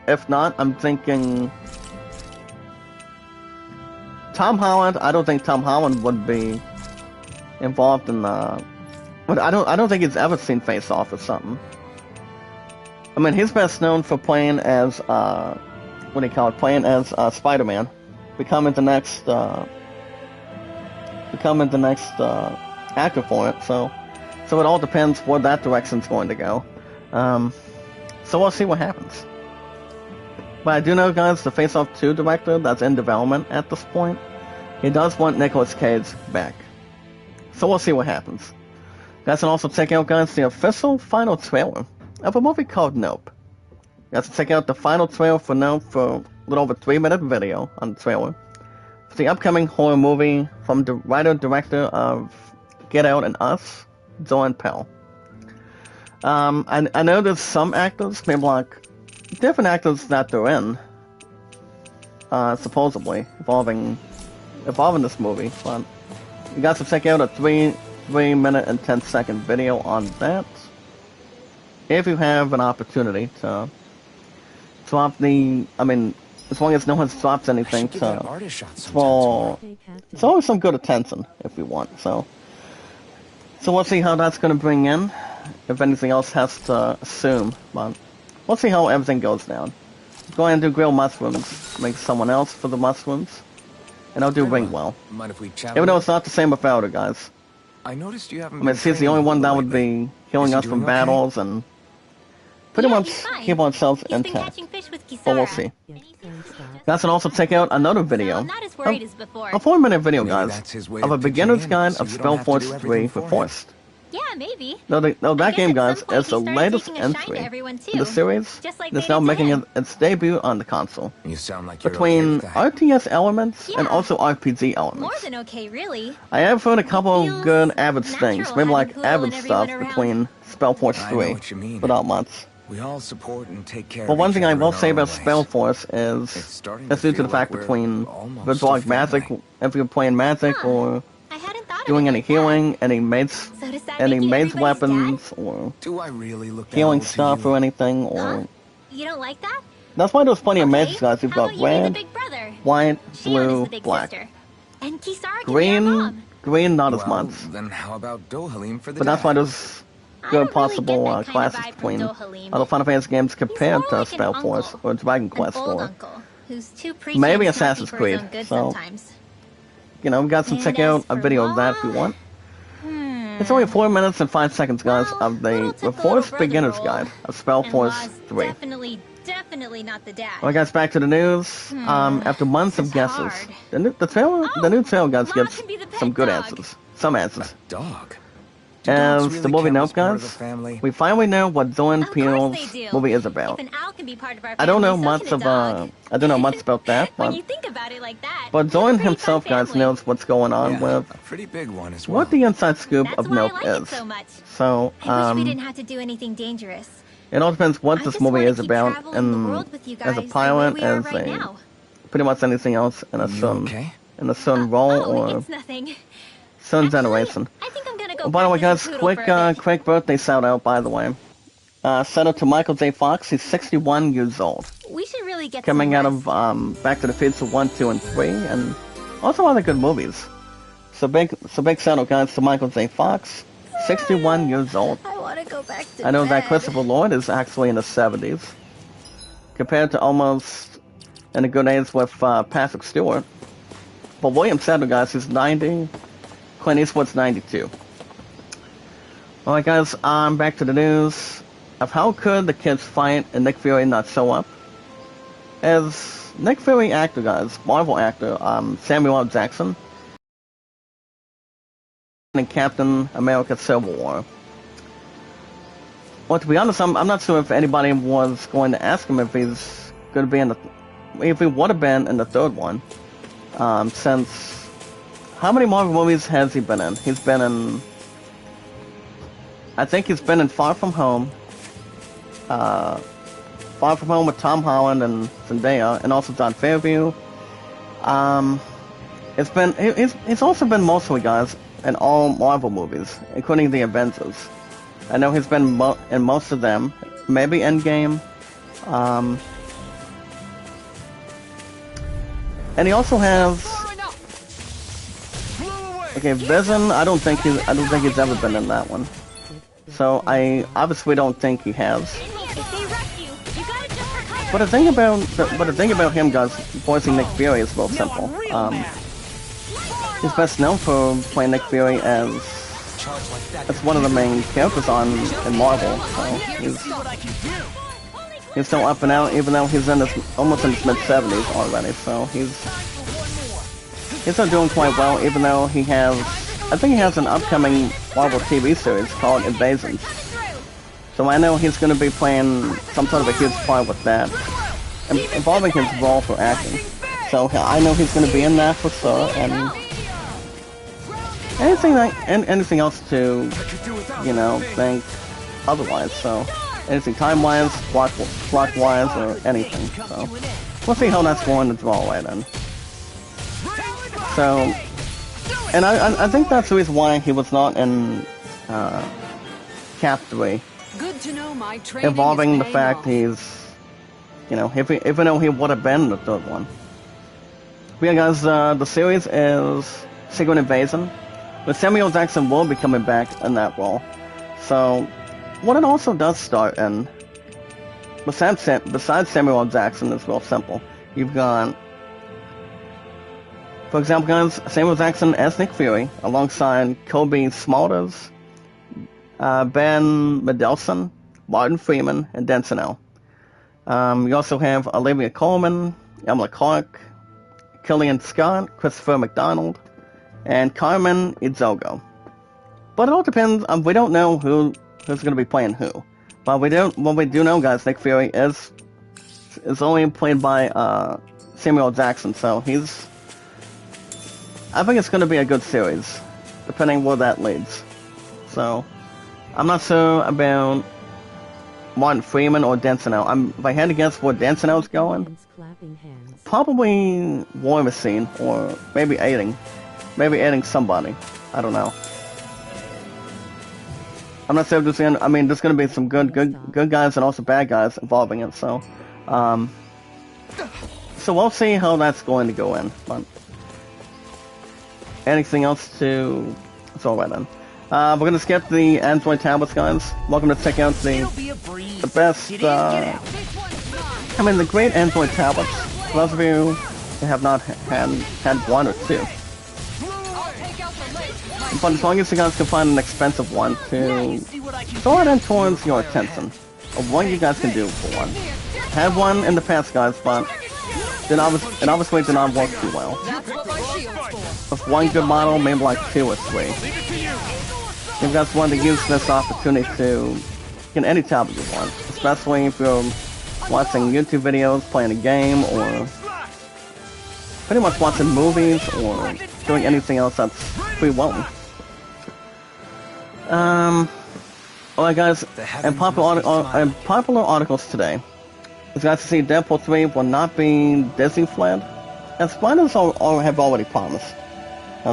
if not, I'm thinking Tom Holland. I don't think Tom Holland would be involved in but I don't think he's ever seen Face Off or something. I mean, he's best known for playing as, playing as Spider-Man, becoming the next actor for it. So it all depends where that direction's going to go. So we'll see what happens. But I do know, guys, the Face Off 2 director that's in development at this point, he does want Nicolas Cage back. So we'll see what happens. You guys can also check out, guys, the official final trailer of a movie called Nope. You guys can check out the final trailer for Nope for a little over 3-minute video on the trailer. It's the upcoming horror movie from the writer-director of Get Out and Us, Jordan Peele. I know there's some actors, maybe like different actors that they're in, supposedly involving this movie, but you guys can check out a 3-minute and 10-second video on that. If you have an opportunity to drop as long as no one drops anything, it's always some good attention if you want. So we'll see how that's going to bring in, if anything else has to assume, but we'll see how everything goes down. Go ahead and do grilled mushrooms, make someone else for the mushrooms, and I'll do Ringwell. Even though it's not the same without it, guys. I noticed you haven't. I mean, she's the only one that would be healing us from battles and pretty much keep ourselves intact. But we'll see. You guys can also check out another video, a 4-minute video, guys, of a beginner's guide of Spellforce 3 Reforced. Yeah, maybe. No, that game, guys, is the started latest taking a shine to entry everyone, too. in the series. Just like It's they now did to making him. its debut on the console. You sound like you're okay Between with that. RTS elements and Yeah. also RPG More elements. than okay, really. I have heard a couple feels of good Avid natural things, maybe like having Poodle Avid and stuff everyone around. between Spellforce I know 3, what you mean. but not much. We all support and take care But of one each thing I other will in say our about own ways. Spellforce It's is starting that's to due to feel the fact like we're between almost the a dog magic, family. if you're playing magic Huh. or I hadn't thought doing of it any like that. healing, any mates, So does that any make you maze everybody's weapons, or Do I really look that healing old to stuff you? or anything, or Huh? You don't like that? that's why there's plenty of Okay, mazes, guys. You've how got about you be the red, big brother? white, Shion is blue, the big black. sister. And Kisara can be our Green, mom. green, not as Well, much. then how about Dohalim for the But that's why dad? there's I good don't really possible get that kind of classes vibe from between Dohalim. other Final Fantasy games compared more to like an Spellforce uncle. or Dragon An Quest old or, uncle who's too preachy maybe and snarky Assassin's for Creed, his own good so- sometimes. you know, we got some And check as out a for video of that if you Law, want. It's only 4 minutes and 5 seconds, guys, Well, of the Little took the Reforce little brother Beginner's role, Guide of And Spellforce Law's 3. definitely not the dad. Alright, guys, back to the news. After months this of is guesses, hard. the new trailer, guys, Law gives can be the pet some good dog. answers. Some answers. Dog. Do dogs As really the movie count notes, as part of guys, the family? we finally know what Zoran Of course they Peele's do. movie is If about. an owl can be part of our I don't know family, so much can a dog. I don't know much about that, When but you think about it like that, but it's a Zoran pretty himself, fun guys, family. knows what's going on Yeah, with a pretty big one as well. what the inside scoop That's of why Nope I like it is. so much. So, I wish we didn't have to do anything dangerous. it all depends what I this just movie wanna is keep about, traveling the and world with you as a guys the pilot, way we are as right a now. pretty much anything else in a You certain okay? role Oh, or it's nothing. certain Actually, generation. I think I'm gonna go Oh, by the way, practice guys, with Poodle quick for a bit. quick birthday shout out, by the way. Shout out to Michael J. Fox. He's 61 years old. We should really get Coming some out rest. of Back to the Future 1, 2, and 3, and also other good movies. So big shout out, guys, to Michael J. Fox, 61 years old. I want to go back to I know that bed. Christopher Lloyd is actually in his 70s, compared to almost in a good age with Patrick Stewart. But William Shatner, guys, is 90. Clint Eastwood's 92. Alright, guys, back to the news of how could the kids fight and Nick Fury not show up. As Nick Fury actor, guys, Marvel actor, Samuel L. Jackson, in Captain America Civil War. Well, to be honest, I'm not sure if anybody was going to ask him if he's going to be in if he would have been in the third one. Since, how many Marvel movies has he been in? He's been in, I think he's been in Far From Home, Far From Home with Tom Holland and Zendaya, and also John Fairview. He's also been mostly, guys, in all Marvel movies, including the Avengers. I know he's been in most of them, maybe Endgame. And he also has, okay, Vision. I don't think he's ever been in that one. So I obviously don't think he has. If they rush you, you gotta jump for cover. But the thing about him, guys, voicing Nick Fury is real simple. He's best known for playing Nick Fury as one of the main characters in Marvel. So he's still up and out, even though he's almost in his mid-70s already. So he's still doing quite well, even though I think he has an upcoming Marvel TV series called Invasions. So I know he's going to be playing some sort of a huge part with that, involving his role for acting. So I know he's going to be in that for sure, and anything else to, think otherwise. So anything time-wise, plot-wise, or anything. So we'll see how that's going to draw right in. So, and I think that's the reason why he was not in Cap 3. Good to know my training Involving is the paying fact off. he's, even though he would have been in the third one. But yeah, guys, the series is Secret Invasion, but Samuel Jackson will be coming back in that role. So, what it also does start in, besides Samuel Jackson, is real simple. You've got, for example, guys, Samuel Jackson as Nick Fury, alongside Kobe Smulders, Ben Mendelsohn, Martin Freeman, and Denzel. You also have Olivia Colman, Emily Clark, Killian Scott, Christopher McDonald, and Carmen Ezogo. But it all depends. We don't know who's going to be playing who. But what we do know, guys, Nick Fury is only played by Samuel Jackson, so I think it's going to be a good series, depending where that leads. So, I'm not sure about Martin Freeman or Densinel. If I had to guess where Densinel's going, probably War Machine, or maybe aiding somebody. I don't know. I'm not sure if there's there's going to be some good guys and also bad guys involving it. So, so we'll see how that's going to go in. But anything else to? It's all right then. We're going to skip the Android tablets, guys. Welcome to check out the best. The great Android tablets. For those of you who have not had one or two. But as long as you guys can find an expensive one to throw it in towards your attention of what you guys can do for one. Had one in the past, guys, but it obviously did not work too well. With one good model, maybe like 2 or 3. If you guys want to use this opportunity to get any tablet you want, especially if you're watching YouTube videos, playing a game, or pretty much watching movies, or doing anything else that's free welcome. Alright guys, and popular articles today. As you guys can see, Deadpool 3 will not be Disney-fled, as spiders have already promised.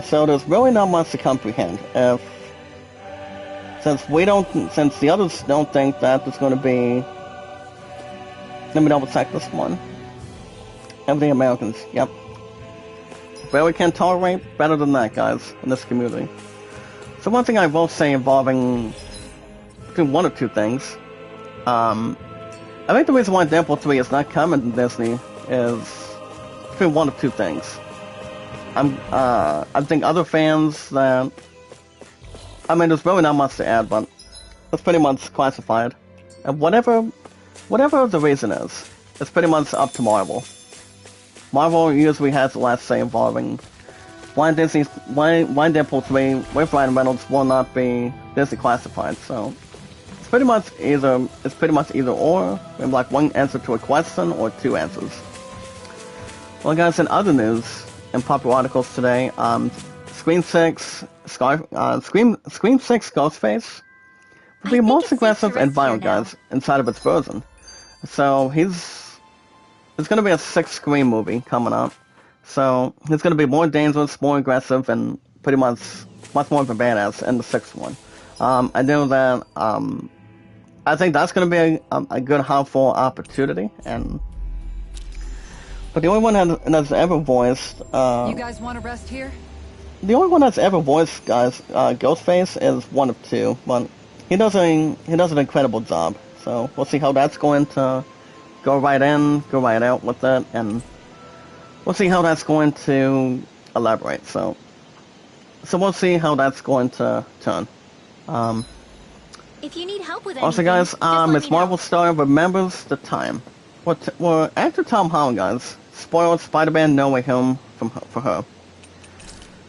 So there's really not much to comprehend. Since the others don't think that there's going to be. Let me double check this one. Everyday Americans, yep. But we can tolerate better than that, guys, in this community. So one thing I will say involving between 1 or 2 things. I think the reason why Deadpool 3 is not coming to Disney is between 1 or 2 things. I think other fans that. There's really not much to add, but it's pretty much classified. And whatever the reason is, it's pretty much up to Marvel. Marvel usually has the last say involving why Deadpool 3 with Ryan Reynolds will not be Disney classified. So it's pretty much either or, maybe like one answer to a question or 2 answers. Well, guys, in other news and popular articles today, Scream 6 Ghostface will be most aggressive and violent, guys, inside of its version. So there's going to be a 6th Scream movie coming up. So he's going to be more dangerous, more aggressive, and pretty much much more of a badass in the 6th one. I know that I think that's going to be a good helpful opportunity. But the only one that's ever voiced. You guys want to rest here? The only one that's ever voiced, guys, Ghostface, is one of 2, but he does an incredible job. So we'll see how that's going to go right in, go right out with it, and we'll see how that's going to elaborate. So we'll see how that's going to turn. If you need help with anything, also, guys, Miss Marvel know. star remembers the time. Well, actor Tom Holland, guys, spoiled Spider-Man No Way Home for her.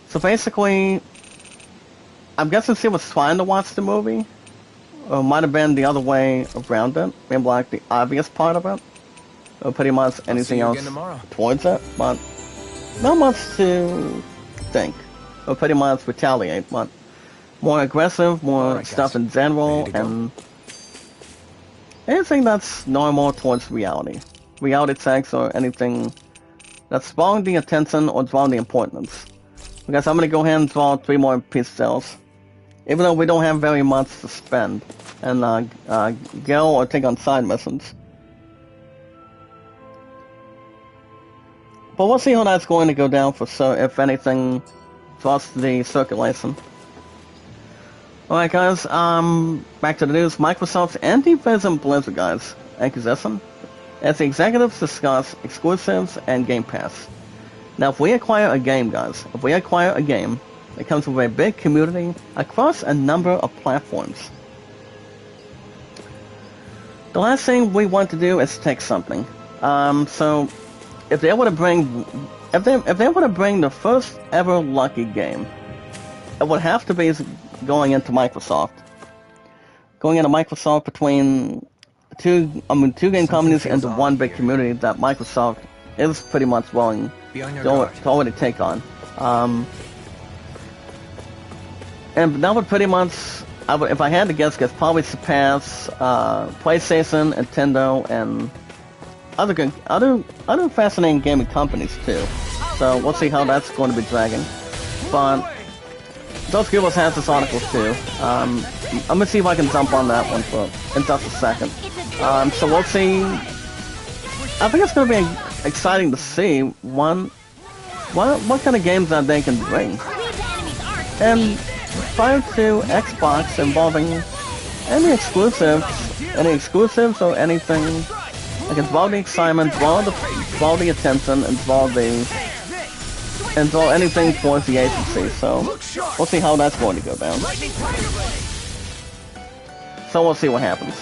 So basically, I'm guessing she was trying to watch the movie, or it might have been the other way around it, maybe like the obvious part of it, or pretty much anything else towards it, but not much to think, or pretty much retaliate, but more aggressive, more stuff in general, and anything that's normal towards reality checks, or anything that's drawing the attention or drawing the importance. I guess I'm going to go ahead and draw 3 more peace cells. Even though we don't have very much to spend. And go or take on side missions. But we'll see how that's going to go down if anything drops the circulation. Alright guys, back to the news. Microsoft's anti-Vision Blizzard, guys, acquisition, as the executives discuss exclusives and Game Pass. Now, if we acquire a game, guys, it comes with a big community across a number of platforms. The last thing we want to do is take something. So, if they were to bring the first ever Lucky game, it would have to be going into Microsoft. Going into Microsoft between two game companies into one big community that Microsoft is pretty much willing to already take on. And that would pretty much, if I had to guess probably surpass PlayStation, Nintendo, and other fascinating gaming companies too. So we'll see how that's going to be dragging. But those Google's has this article too. I'm gonna see if I can jump on that one in just a second. So we'll see. I think it's gonna be exciting to see what kind of games that they can bring. And prior to Xbox involving any exclusives or anything, like involve the excitement, involve the attention, involve anything towards the agency. So we'll see how that's going to go down. So we'll see what happens.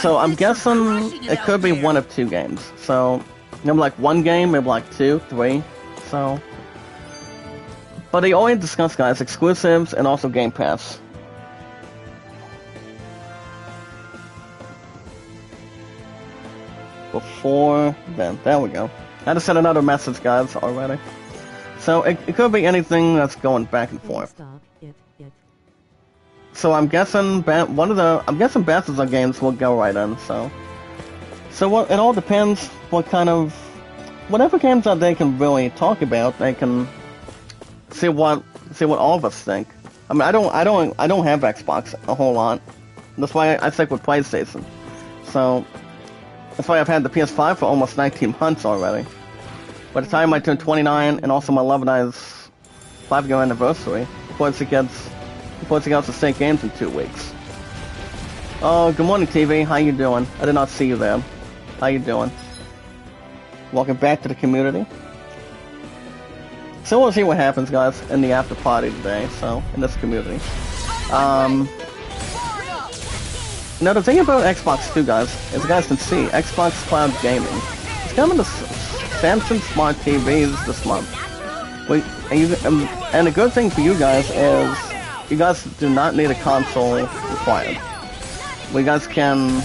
So I'm guessing it could be one of two games. So maybe like one game, maybe like 2, 3. So, but they always discuss, guys, exclusives and also Game Pass. Before then, there we go. I had to send another message, guys, already. So it could be anything that's going back and forth. So I'm guessing Bethesda games will go right in. So it all depends whatever games that they can really talk about. They can see what all of us think. I mean, I don't have Xbox a whole lot. That's why I stick with PlayStation. So that's why I've had the PS5 for almost 19 months already. By the time I turn 29, and also my Love and I's 5-year anniversary, before it gets to State Games in 2 weeks. Oh, good morning, TV. How you doing? I did not see you there. How you doing? Welcome back to the community. So we'll see what happens, guys, in the after party today. So in this community. Now the thing about Xbox too, guys, as you guys can see, Xbox Cloud Gaming is coming to Samsung Smart TVs this month. And the good thing for you guys is you guys do not need a console required. We guys can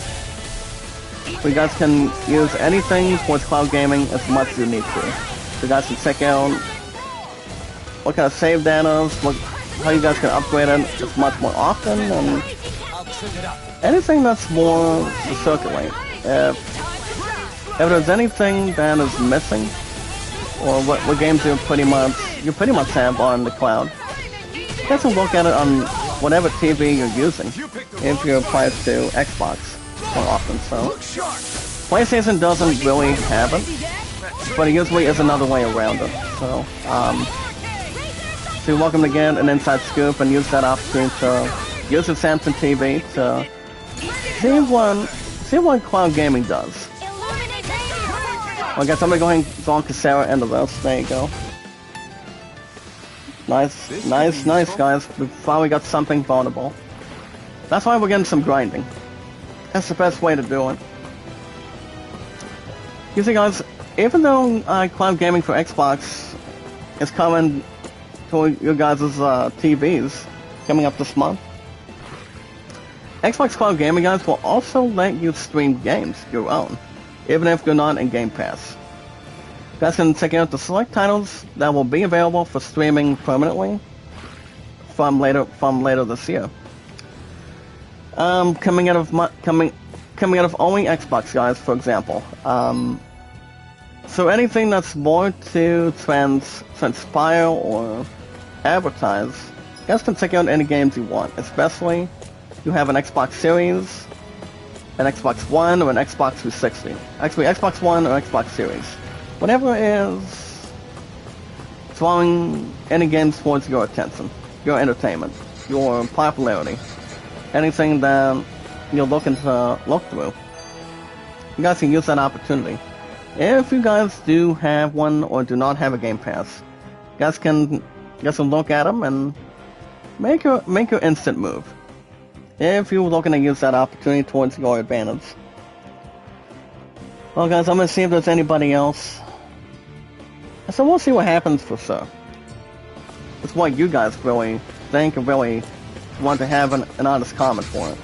use anything towards cloud gaming as much as you need to. You guys can check out what kind of save data, how you guys can upgrade it as much more often, and anything that's more to circulate. If there's anything that is missing, or what games you pretty much have on the cloud, you guys can look at it on whatever TV you're using, if you're applied to Xbox more often. So PlayStation doesn't really have it, but it usually is another way around it. So you're welcome to get an inside scoop and use that opportunity to use your Samsung TV to see what cloud gaming does. Well, I guess I'm gonna go ahead and draw Cassera into this. There you go. Nice, guys. We finally got something vulnerable. That's why we're getting some grinding. That's the best way to do it. You see, guys, even though cloud gaming for Xbox is coming to your guys' TVs coming up this month, Xbox Cloud Gaming, guys, will also let you stream games your own, even if you're not in Game Pass. You guys can check out the select titles that will be available for streaming permanently from later this year. Coming out of only Xbox, guys, for example. So anything that's more to transpire or advertise, you guys can check out any games you want, especially you have an Xbox Series, an Xbox One, or an Xbox 360. Actually, Xbox One or Xbox Series. Whatever is drawing any games towards your attention, your entertainment, your popularity, anything that you're looking to look through. You guys can use that opportunity. If you guys do have one or do not have a Game Pass, you guys can look at them and make your instant move. If you're looking to use that opportunity towards your advantage. Well, guys, I'm gonna see if there's anybody else. So we'll see what happens for sure. It's what you guys really think and really want to have an honest comment for it.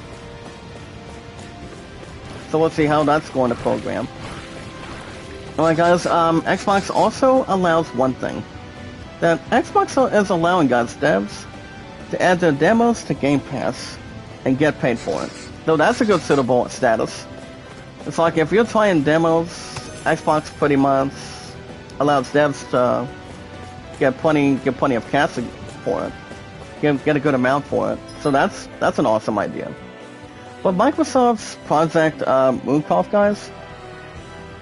So we'll see how that's going to program. Alright guys, Xbox also allows one thing. That Xbox is allowing guys, devs, to add their demos to Game Pass and get paid for it. Though that's a good suitable status. It's like if you're trying demos, Xbox pretty much allows devs to get plenty of cash for it. Get a good amount for it. So that's an awesome idea. But Microsoft's Project Mooncroft, guys,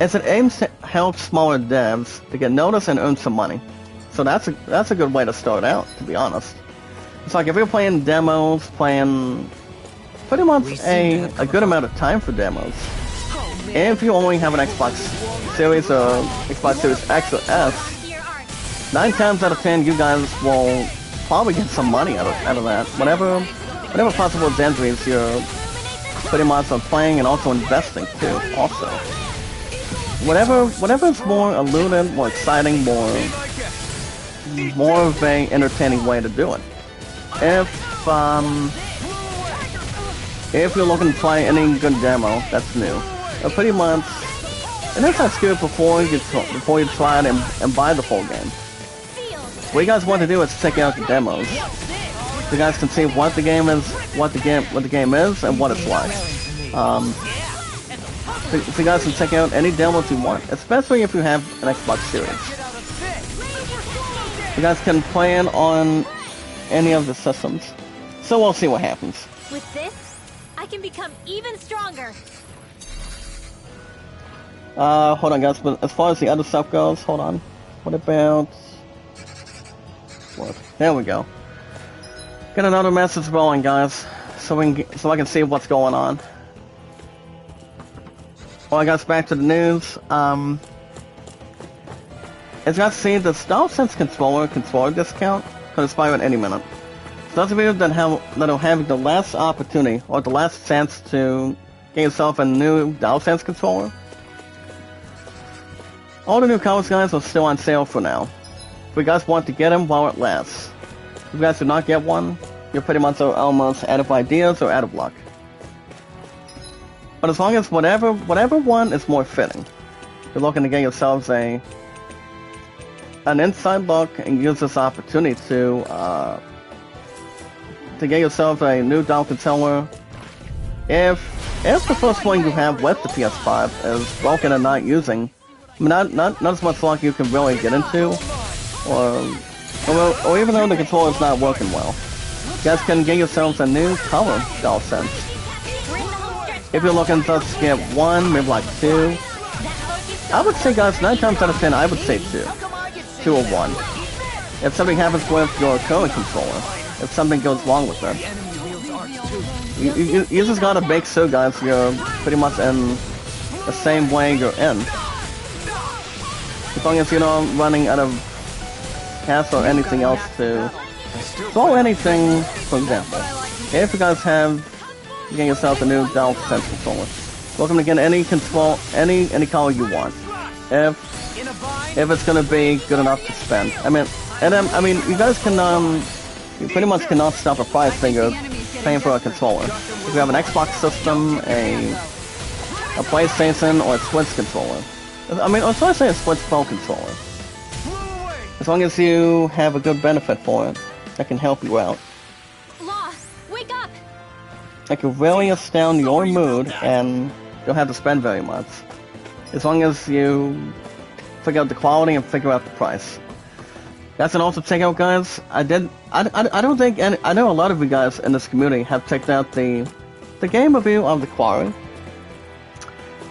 is it aims to help smaller devs to get noticed and earn some money. So that's a good way to start out, to be honest. It's like if you're playing demos, playing pretty much a good amount of time for demos. And if you only have an Xbox Series or Xbox Series X or S, 9 times out of 10 you guys will probably get some money out of that. Whatever possible entries you're pretty much on playing and also investing too, also. Whatever is more alluding, more exciting, more of a entertaining way to do it. If you're looking to play any good demo that's new, pretty much, and that's not scary before you try it and buy the full game. What you guys want to do is check out the demos. So you guys can see what the game is, what the game is, and what it's like. So you guys can check out any demos you want, especially if you have an Xbox Series. You guys can play it on any of the systems. So we'll see what happens. With this, I can become even stronger. Hold on guys, but as far as the other stuff goes, hold on. What about... What? There we go. Get another message rolling, guys, so I can see what's going on. Alright guys, back to the news. As you guys see, the DualSense controller discount could expire at any minute. So those of you that are having the last opportunity or the last chance to get yourself a new DualSense controller, all the new colors, guys, are still on sale for now. If you guys want to get them while it lasts. If you guys do not get one, you're pretty much almost out of ideas or out of luck. But as long as whatever one is more fitting, you're looking to get yourselves an inside look and use this opportunity to get yourself a new DualSense controller. If the first one you have with the PS5 is broken and not using, I mean, not as much luck you can really get into, or even though the controller is not working well, you guys can get yourselves a new color DualSense. If you're looking to just get one, maybe like two, I would say, guys, 9 times out of 10, I would say two. 2 or 1. If something happens with your current controller, if something goes wrong with it, you just gotta make sure, guys, you're pretty much in the same way you're in. As long as you're not running out of cash or anything else to throw anything, for example. If you guys have, you get yourself a new DualSense controller. Welcome to get any color you want. If it's gonna be good enough to spend. I mean, you guys can, you pretty much cannot stop a price thing of paying for a controller. If you have an Xbox system, a PlayStation, or a Switch controller. I mean, or should I say a Switch Pro controller. As long as you have a good benefit for it, that can help you out. Law, wake up! That can really astound your mood, and you don't have to spend very much. As long as you figure out the quality and figure out the price. That's an awesome checkout, guys. I don't think I know a lot of you guys in this community have checked out the game review of The Quarry. You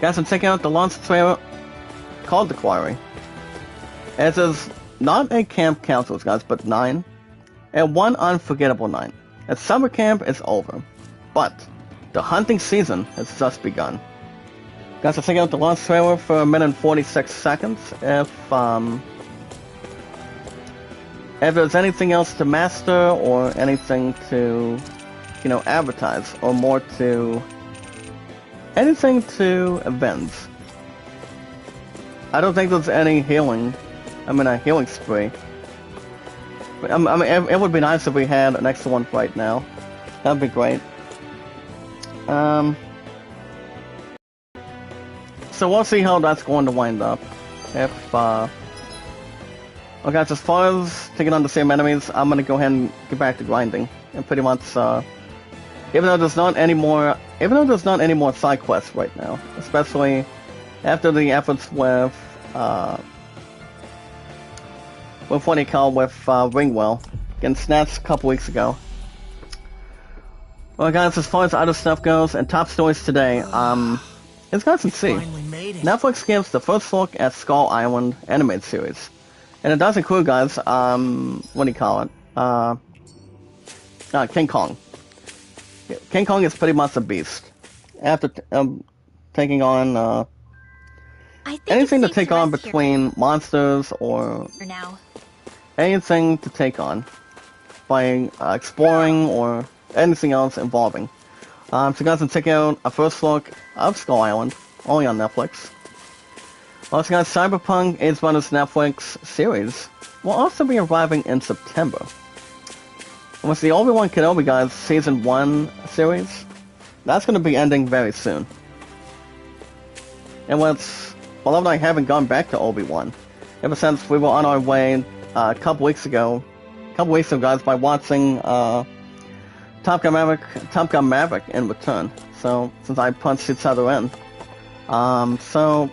guys can check out the launch trailer called The Quarry. It is not a camp council, guys, but 9. And one unforgettable night. And summer camp is over. But the hunting season has just begun. Guys, I'll check out the launch trailer for 1 minute and 46 seconds. If there's anything else to master or anything to, advertise or more to anything to avenge. I don't think there's any healing. A healing spree. I mean, it would be nice if we had an extra one right now. That'd be great. So we'll see how that's going to wind up. If, okay, as far as taking on the same enemies, I'm gonna go ahead and get back to grinding. And pretty much, even though there's not any more side quests right now, especially after the efforts with what do you call, with Ringwell, getting snatched a couple weeks ago. Well guys, as far as other stuff goes, and top stories today, as guys can see, Netflix gives the first look at Skull Island animated series. And it does include, guys, what do you call it? King Kong. King Kong is pretty much a beast. After taking on anything to take on between monsters or anything to take on by exploring or anything else involving. So you guys can check out a first look of Skull Island, only on Netflix. Also guys, Cyberpunk Edge Runners Netflix series will also be arriving in September. And with the Obi-Wan Kenobi, guys, Season 1 series, that's going to be ending very soon. And although I haven't gone back to Obi-Wan, ever since we were on our way a couple weeks ago, guys, by watching Top Gun Maverick in return. So, since I punched each other in. So,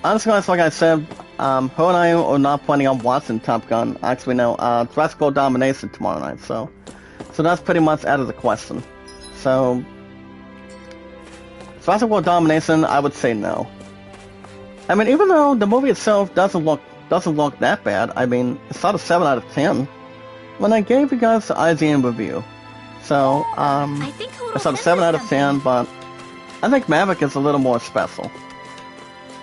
honestly, guys, like I said, her and I are not planning on watching Top Gun. Actually, no, Jurassic World Domination tomorrow night, so that's pretty much out of the question. So, Jurassic World Domination, I would say no. I mean, even though the movie itself doesn't look that bad, I mean, it's not a 7 out of 10 when I gave you guys the IGN review. So, it's not a 7 out of 10, but I think Maverick is a little more special.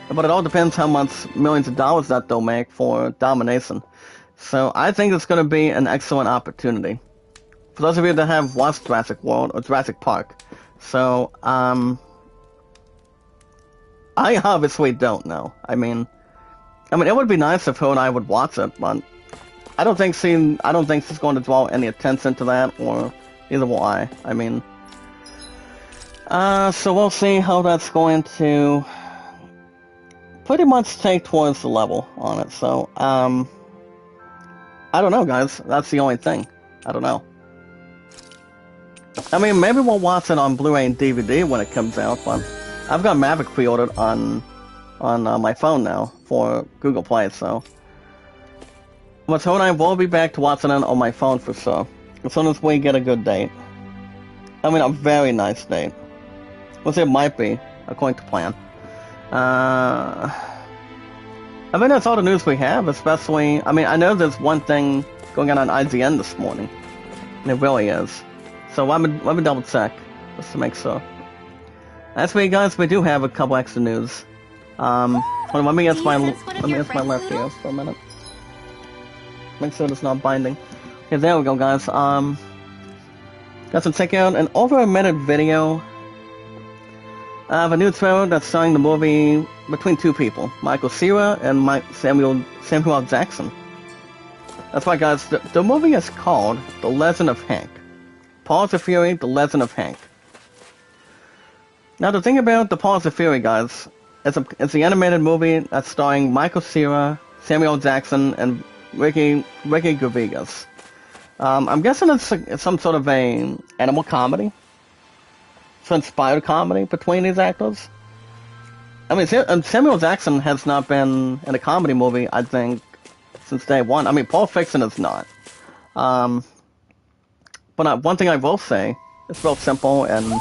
But it all depends how much millions of dollars that they'll make for Domination. So I think it's going to be an excellent opportunity. For those of you that have watched Jurassic World or Jurassic Park. So, I obviously don't know. I mean, it would be nice if her and I would watch it, but I don't think she's going to draw any attention to that, or neither will I. I mean, so we'll see how that's going to pretty much take towards the level on it. So, I don't know, guys. That's the only thing. I don't know. I mean, maybe we'll watch it on Blu-ray and DVD when it comes out, but I've got Maverick pre-ordered on my phone now for Google Play, so. But so and I will be back to watching it on my phone for sure, as soon as we get a good date. I mean, a very nice date. Which it might be, according to plan. I mean, that's all the news we have, especially, I mean, I know there's one thing going on IGN this morning, and it really is. So let me double check, just to make sure. Actually, guys, we do have a couple extra news. Hold on, let me get my left ear for a minute. Make sure it's not binding. Okay, there we go, guys. Got to check out an over a minute video of a new trailer that's starring the movie between two people, Michael Cera and Samuel Jackson. That's right, guys. The movie is called The Legend of Hank. Paws of Fury, The Legend of Hank. Now, the thing about the Paws of Fury, guys, it's the animated movie that's starring Michael Cera, Samuel Jackson, and Ricky Gervais. I'm guessing it's some sort of a animal comedy. Some inspired comedy between these actors. I mean, Samuel Jackson has not been in a comedy movie, I think, since day one. I mean, Pulp Fiction is not. But one thing I will say, it's real simple and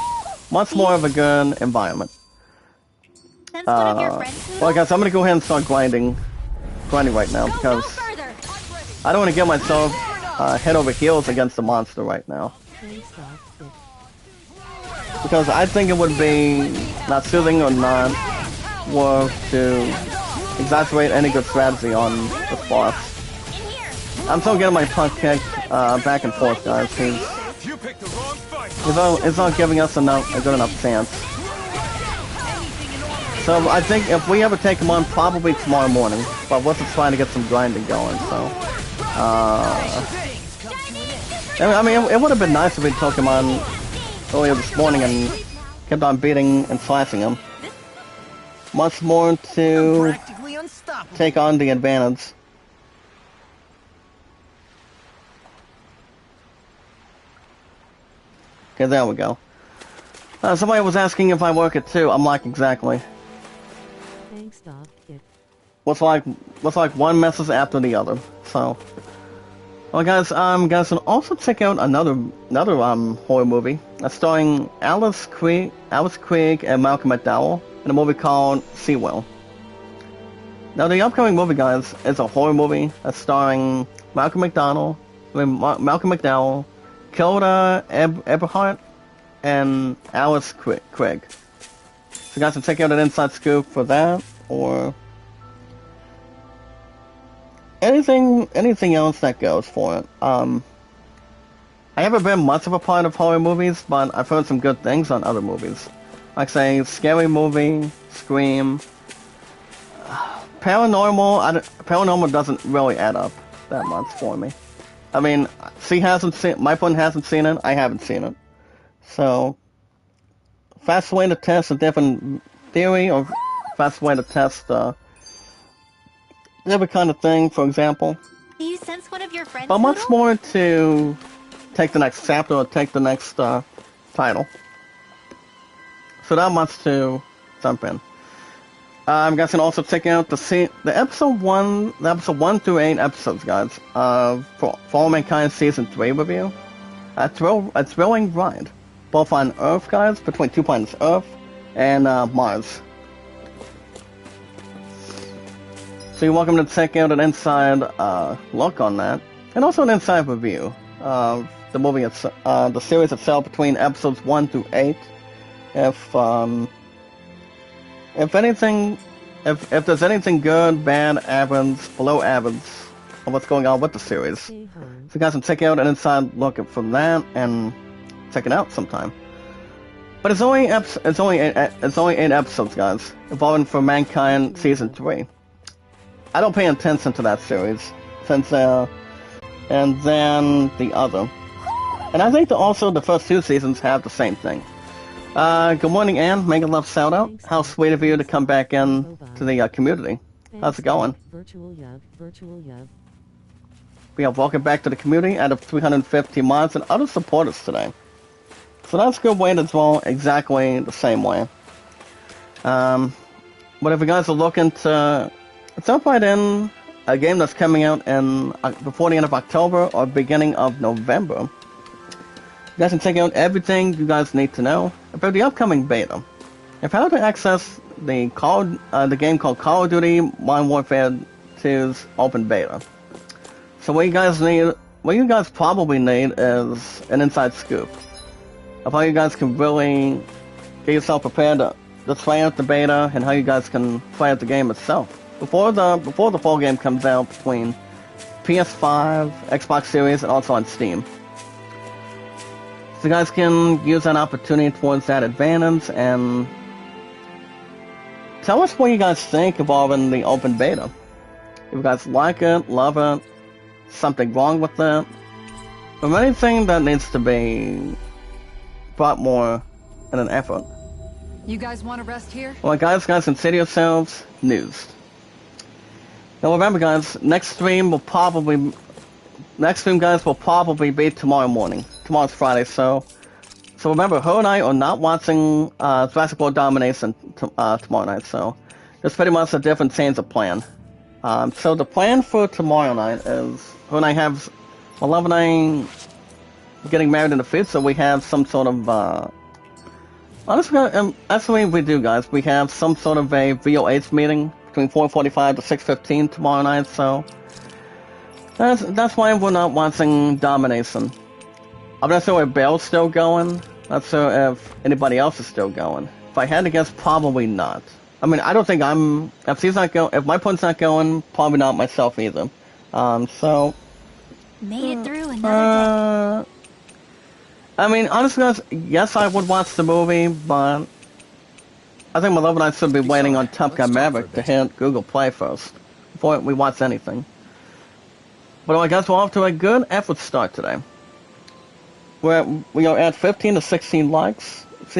much more of a good environment. Well, guys, I'm gonna go ahead and start grinding right now because I don't want to get myself head over heels against the monster right now. Because I think it would be not soothing or not worth to exaggerate any good strategy on this boss. I'm still getting my puck kicked back and forth, guys. He's not giving us a good enough chance. So I think if we ever take him on, probably tomorrow morning. But we're just trying to get some grinding going, so. I mean, it would have been nice if we took him on earlier this morning and kept on beating and slashing him. Much more to take on the advantage. Okay, there we go. Somebody was asking if I work at 2. I'm like, exactly. Thanks, Doc. Looks like one messes after the other. So, well, guys, and also check out another horror movie starring Alice Krieg and Malcolm McDowell in a movie called Seawell. Now, the upcoming movie, guys, is a horror movie starring Malcolm McDowell, Kilda Eberhardt, and Alice Krieg. So, guys, can check out an inside scoop for that, or anything else that goes for it. I haven't been much of a part of horror movies, but I've heard some good things on other movies. Like, say, Scary Movie, Scream. Paranormal doesn't really add up that much for me. I mean, my friend hasn't seen it, I haven't seen it. So, fast way to test a different theory, or fast way to test every kind of thing, for example. Do you sense one of your friends? But much more to take the next chapter or take the next title. So not much to jump in. You guys can also check out the episode 1 through 8 episodes, guys, for All Mankind Season 3 review. A thrilling ride, both on Earth, guys, between 2 planets, Earth and Mars. So you're welcome to check out an inside look on that, and also an inside review of the movie, the series itself, between episodes 1 through 8. If there's anything good, bad, average, below average, of what's going on with the series, so you guys can check out an inside look from that and check it out sometime. But it's only 8 episodes, guys, involving For Mankind Season 3. I don't pay attention to that series, and then the other. And I think also the first 2 seasons have the same thing. Good morning, Anne. Mega love shout out. How sweet of you to come back in to the community. How's it going? Virtual Yub. We have welcome back to the community out of 350 mods and other supporters today. So that's a good way to draw exactly the same way. But if you guys are looking to jump right in a game that's coming out before the end of October or beginning of November, you guys can check out everything you guys need to know about the upcoming beta. If how to access the game called Call of Duty Modern Warfare 2's open beta. So what you guys probably need is an inside scoop of how you guys can really get yourself prepared to try out the beta and how you guys can play out the game itself before the full game comes out between PS5, Xbox Series, and also on Steam. So you guys can use that opportunity towards that advantage and tell us what you guys think involving the open beta. If you guys like it, love it, something wrong with it, or anything that needs to be brought more in an effort. You guys want to rest here? Well, guys, consider yourselves news. Now remember, guys, next stream, guys, will probably be tomorrow morning. Tomorrow's Friday, so remember, her and I are not watching Jurassic World Domination tomorrow night, so there's pretty much a different change of plan. So the plan for tomorrow night is her and I have, my love and I getting married in the future, so we have some sort of, honestly, actually we do, guys. We have some sort of a VOH meeting between 4:45 to 6:15 tomorrow night, so that's why we're not watching Domination. I'm not sure if Bell's still going. Not sure if anybody else is still going. If I had to guess, probably not. I mean, I don't think if she's not going, if my pun's not going, probably not myself either. So. Made it through another day. I mean, honestly, guys, yes, I would watch the movie, but I think my love and I should be waiting on Top Gun Maverick to hit Google Play first before we watch anything. But I guess we're off to a good effort start today. We are at 15 to 16 likes. Let's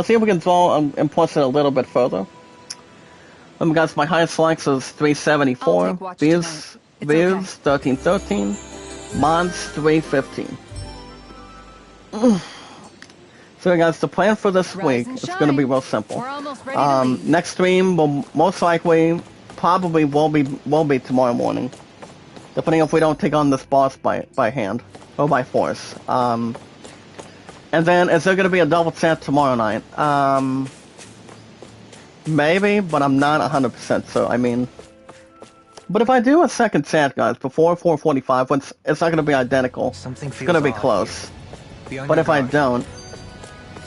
see if we can draw and push it a little bit further. Guys, my highest likes is 374. I'll take watch Views, tonight. It's okay. 1313. Mods, 315. So guys, the plan for this Rise week and is going to be shine. real simple. We're almost ready to leave. Next stream will most likely, probably will be tomorrow morning, depending if we don't take on this boss by hand or by force. And then is there going to be a double set tomorrow night? Maybe, but I'm not 100%. So I mean, but if I do a second set, guys, before 4:45, it's not going to be identical. Something It's feels going to be off close. here. Be on But your if I guard. don't,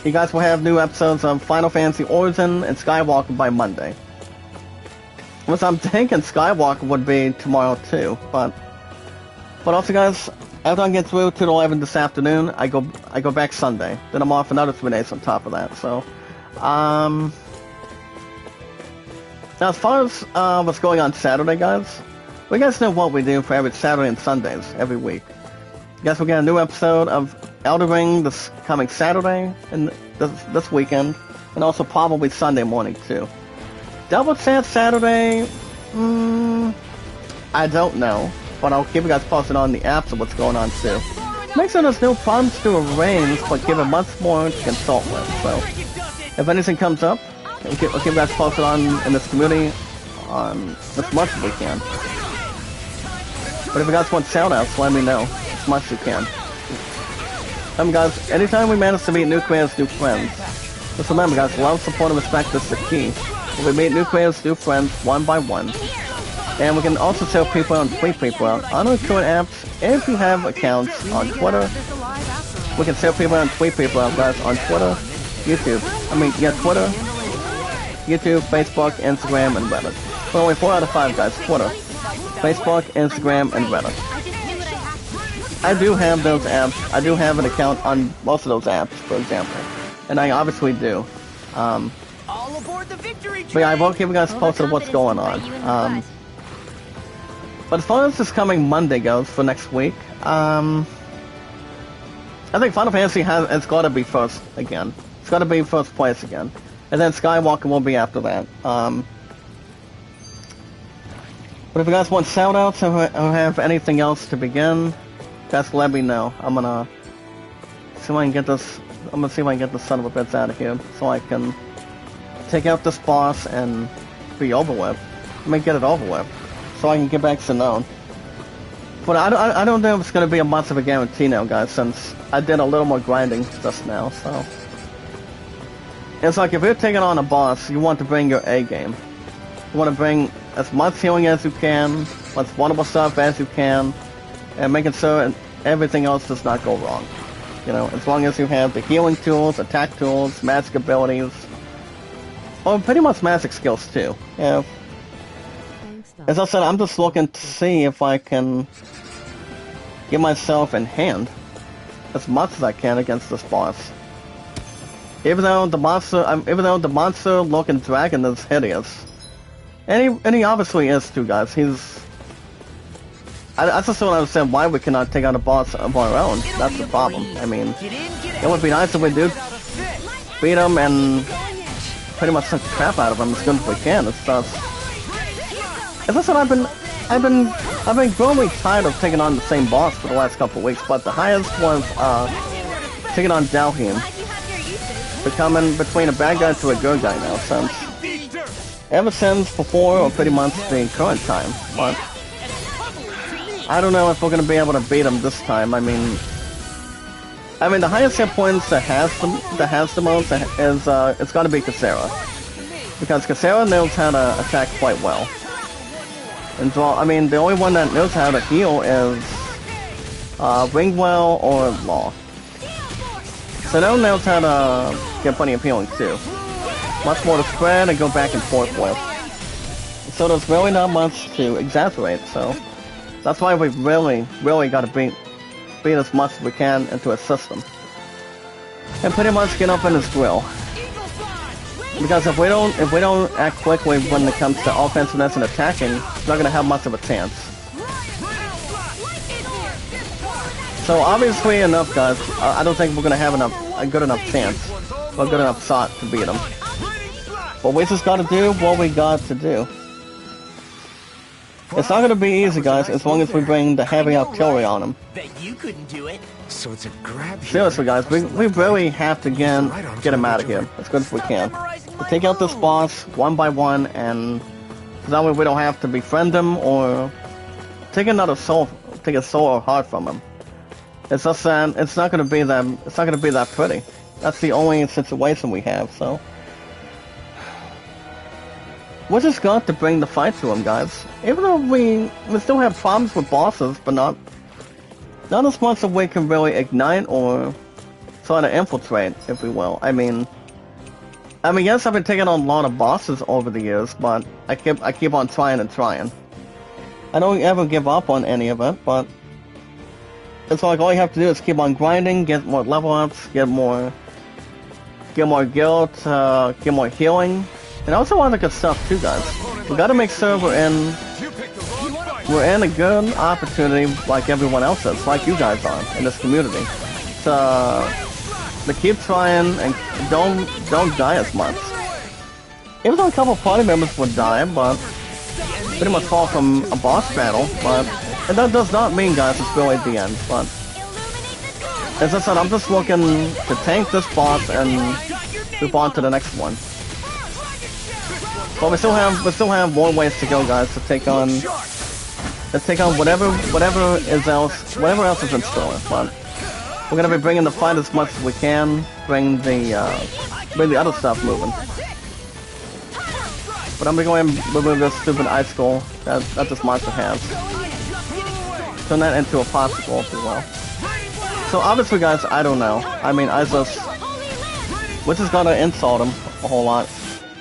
you guys will have new episodes of Final Fantasy Origin and Skywalker by Monday. Which I'm thinking Skywalker would be tomorrow too, but also guys, after I get through to 11 this afternoon, I go back Sunday. Then I'm off another 3 days on top of that. So, now as far as what's going on Saturday, guys, we guys know what we do for every Saturday and Sundays every week. Guys, we got a new episode of Elden Ring this coming Saturday and this weekend, and also probably Sunday morning too. Double chat Saturday, I don't know, but I'll keep you guys posted on the apps of what's going on too. Make sure there's no problems to arrange, but give it much more to consult with. So, if anything comes up, I'll keep you guys posted in this community on as much as we can. But if you guys want shoutouts, let me know as much as you can. Guys, anytime we manage to meet new creators, new friends, just remember guys, love, support, and respect is the key. We meet new creators, new friends, one by one. And we can also tell people out and tweet people out on our current apps. If you have accounts on Twitter, we can tell people out and tweet people out, guys, on Twitter, YouTube. Twitter, YouTube, Facebook, Instagram, and Reddit. But only 4 out of 5 guys, Twitter, Facebook, Instagram, and Reddit. I do have those apps. I do have an account on most of those apps, for example. And I obviously do. All aboard the victory train. But yeah, I will keep you guys posted on what's going on. But as far as this coming Monday goes for next week, I think Final Fantasy has got to be first again. It's got to be first place again. And then Skywalker will be after that. But if you guys want shoutouts or have anything else to begin, guys, let me know. I'm gonna see if I can get this. I'm gonna see if I can get the son of a bitch out of here so I can take out this boss and be over with. Get it over with, so I can get back to known. But I don't think it's gonna be a much of a guarantee now, guys, since I did a little more grinding just now. So it's like if you're taking on a boss, you want to bring your A game. You want to bring as much healing as you can, much vulnerable stuff as you can, and making sure everything else does not go wrong. You know, as long as you have the healing tools, attack tools, magic abilities, or pretty much magic skills too. Yeah. As I said, I'm just looking to see if I can get myself in hand as much as I can against this boss. Even though the monster-looking dragon is hideous, and he obviously is too, guys. I just don't understand why we cannot take on a boss of our own. That's the problem. I mean, it would be nice if we do beat him and pretty much suck the crap out of him as good as we can. It's just, as I said, I've been growing tired of taking on the same boss for the last couple of weeks. But the highest was taking on Dalhim, becoming between a bad guy to a good guy now ever since before or pretty much the current time. But I don't know if we're gonna be able to beat him this time. I mean, the highest hit points that has the most is it's got to be Cassera, because Cassera knows how to attack quite well. And so, the only one that knows how to heal is Ringwell or Law. So no one knows how to get plenty of healing too. Much more to spread and go back and forth with. So there's really not much to exaggerate. So that's why we've really got to beat as much as we can into a system, and pretty much get up in his grill. Because if we don't act quickly when it comes to offensiveness and attacking, we're not gonna have much of a chance. So obviously enough, guys. I don't think we're gonna have a good enough chance, or a good enough shot to beat him. But we just gotta do what we got to do. It's not gonna be easy, guys, as long as we bring the heavy artillery on him. Bet you couldn't do it. So it's a grab here. Seriously, guys, we really have to get him out of here as good as we can. We take out this boss one by one, and that way we don't have to befriend him or take a soul or heart from him. It's just that it's not gonna be that pretty. That's the only situation we have. So we just got to bring the fight to him, guys. Even though we still have problems with bosses, but not as much that we can really ignite or try to infiltrate, if we will. I mean, yes, I've been taking on a lot of bosses over the years, but I keep on trying and trying. I don't ever give up on any of it, but it's like all you have to do is keep on grinding, get more level ups, get more guild, get more healing, and also other good stuff too, guys. We gotta make sure we're in a good opportunity like everyone else is, like you guys are in this community. To keep trying and don't die as much. Even though a couple of party members would die, but pretty much fall from a boss battle, but and that does not mean, guys, it's really the end. But as I said, I'm just looking to tank this boss and move on to the next one. But we still have more ways to go, guys, to take on whatever else is in store. But we're gonna be bringing the fight as much as we can, bring the other stuff moving. But I'm gonna go ahead and remove this stupid icicle that this monster has. Turn that into a popsicle, if you will. So obviously, guys, I don't know. I mean, we're just gonna insult him a whole lot.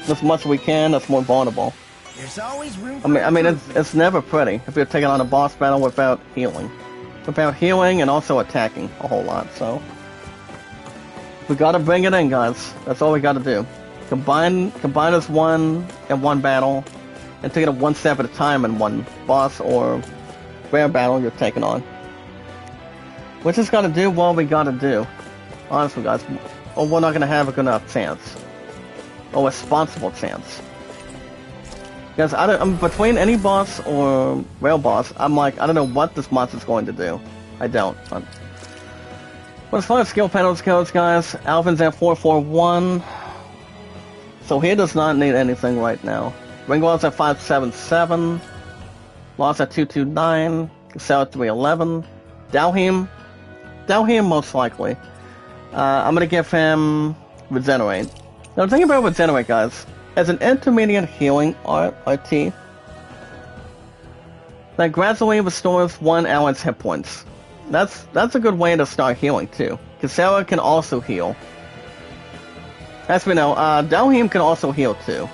As much as we can, that's more vulnerable. There's always room. I mean, it's never pretty if you're taking on a boss battle without healing, and also attacking a whole lot. So we gotta bring it in, guys. That's all we gotta do. Combine as one in one battle, and take it one step at a time in one boss or rare battle you're taking on. We just gotta do what we gotta do. Honestly, guys, or we're not gonna have a good enough chance. A responsible chance. Because I'm between any boss or rail boss, I'm like, I don't know what this monster's going to do. I don't. But as far as skill panels goes, guys, Alvin's at 441. So he does not need anything right now. Ringwald's at 577. Lost at 229. Cassell at 311. Dalheim most likely. I'm gonna give him Regenerate. Now the thing about Regenerate, guys, as an intermediate healing RT, that gradually restores one ally's hit points. That's a good way to start healing too. Cassell can also heal. As we know, Dalheim can also heal too.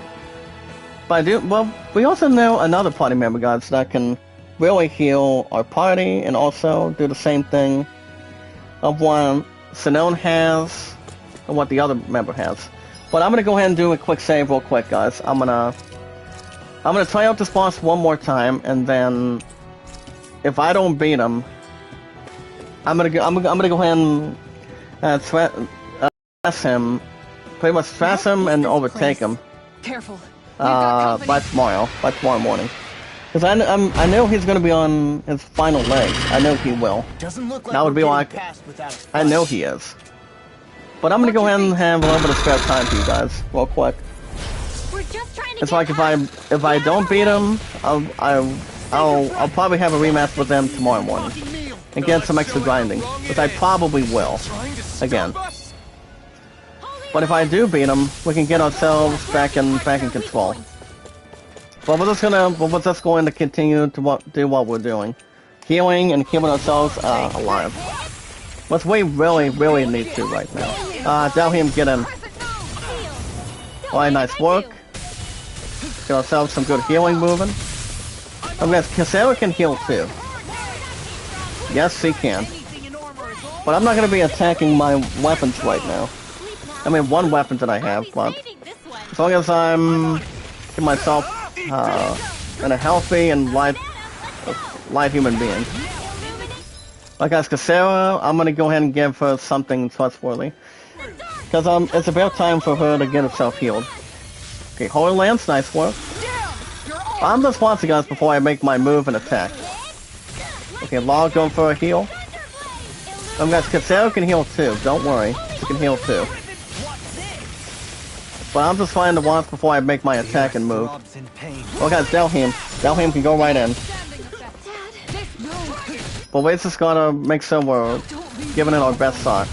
But we also know another party member, guys, that can really heal our party and also do the same thing of what Sinone has and what the other member has. But I'm gonna go ahead and do a quick save real quick, guys. I'm gonna try out this boss one more time, and then if I don't beat him, I'm gonna go ahead and thrash him, pretty much thrash him and overtake him. Careful. By tomorrow morning. Because I know he's gonna be on his final legs. I know he will. Doesn't look like That would be like, I know he is. But I'm gonna go ahead and have a little bit of spare time for you guys, real quick. We're just trying to It's like if I don't beat him, I'll probably have a rematch with them tomorrow morning and get some extra grinding, which I probably will again. But if I do beat him, we can get ourselves back in control. But we're just going to continue to do what we're doing, healing and keeping ourselves alive. What we really need to right now. Dalheim, get in. Alright, nice work. Get ourselves some good healing moving. I guess Cassera can heal too. Yes, he can. But I'm not going to be attacking my weapons right now. I mean, one weapon that I have, but as long as I'm keep myself in a healthy and light human being. Like guys, Cassera, I'm gonna go ahead and give her something trustworthy. Because it's about time for her to get herself healed. Okay, Holy Lance, nice work. I'm just watching guys before I make my move and attack. Okay, Law going for a heal. Guys, Cassera can heal too, don't worry. She can heal too. But I'm just trying to watch before I make my attack and move. Oh guys, Delheim. Delheim can go right in. But we're just gonna make sure we're giving it our best shot.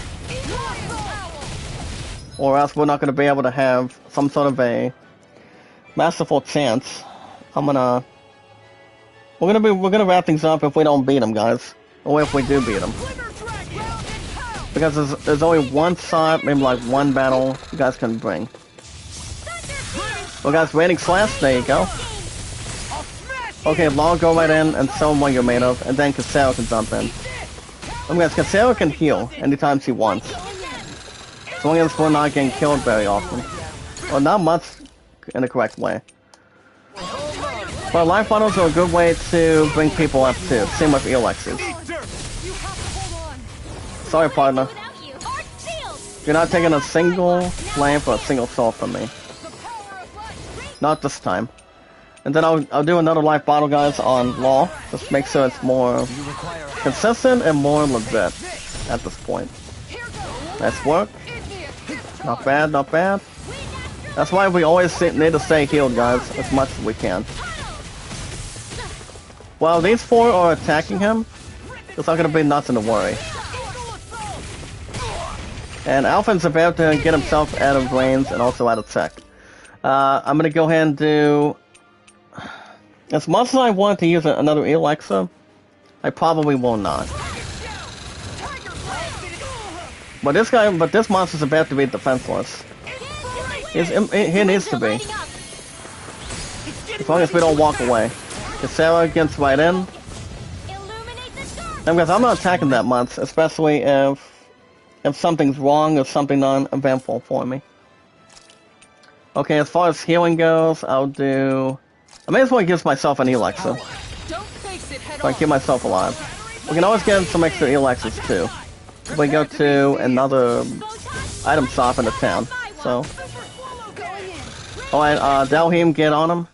Or else we're not gonna be able to have some sort of a masterful chance. We're gonna wrap things up if we don't beat them, guys. Or if we do beat them. Because there's only one shot, maybe like one battle you guys can bring. Well guys, Raining Slash, there you go. Okay, Law, go right in and show them what you're made of, and then Cassera can jump in. Guys, Cassera can heal anytime she wants. As long as we're not getting killed very often. Well, not much in the correct way. But life bottles are a good way to bring people up too. Same with Elixes. Sorry, partner. You're not taking a single lamp or a single soul from me. Not this time. And then I'll do another life bottle, guys, on Law. Just make sure it's more consistent and more legit at this point. Nice work. Not bad, not bad. That's why we always need to stay healed, guys, as much as we can. While these four are attacking him, it's not going to be nothing to worry. And Alphen's about to get himself out of range and also out of tech. I'm going to go ahead and do... As much as I want to use another Elixir, I probably will not. But this monster's about to be defenseless. He needs to be. As long as we don't walk away. Cassera gets right in. And guys, I'm not attacking that much, especially if something's wrong or something non-eventful for me. Okay, as far as healing goes, I may as well give myself an Elixir. So I keep myself alive. We can always get some extra Elixirs too. If we go to another item shop in the town. So. Alright, Delheim, get on him.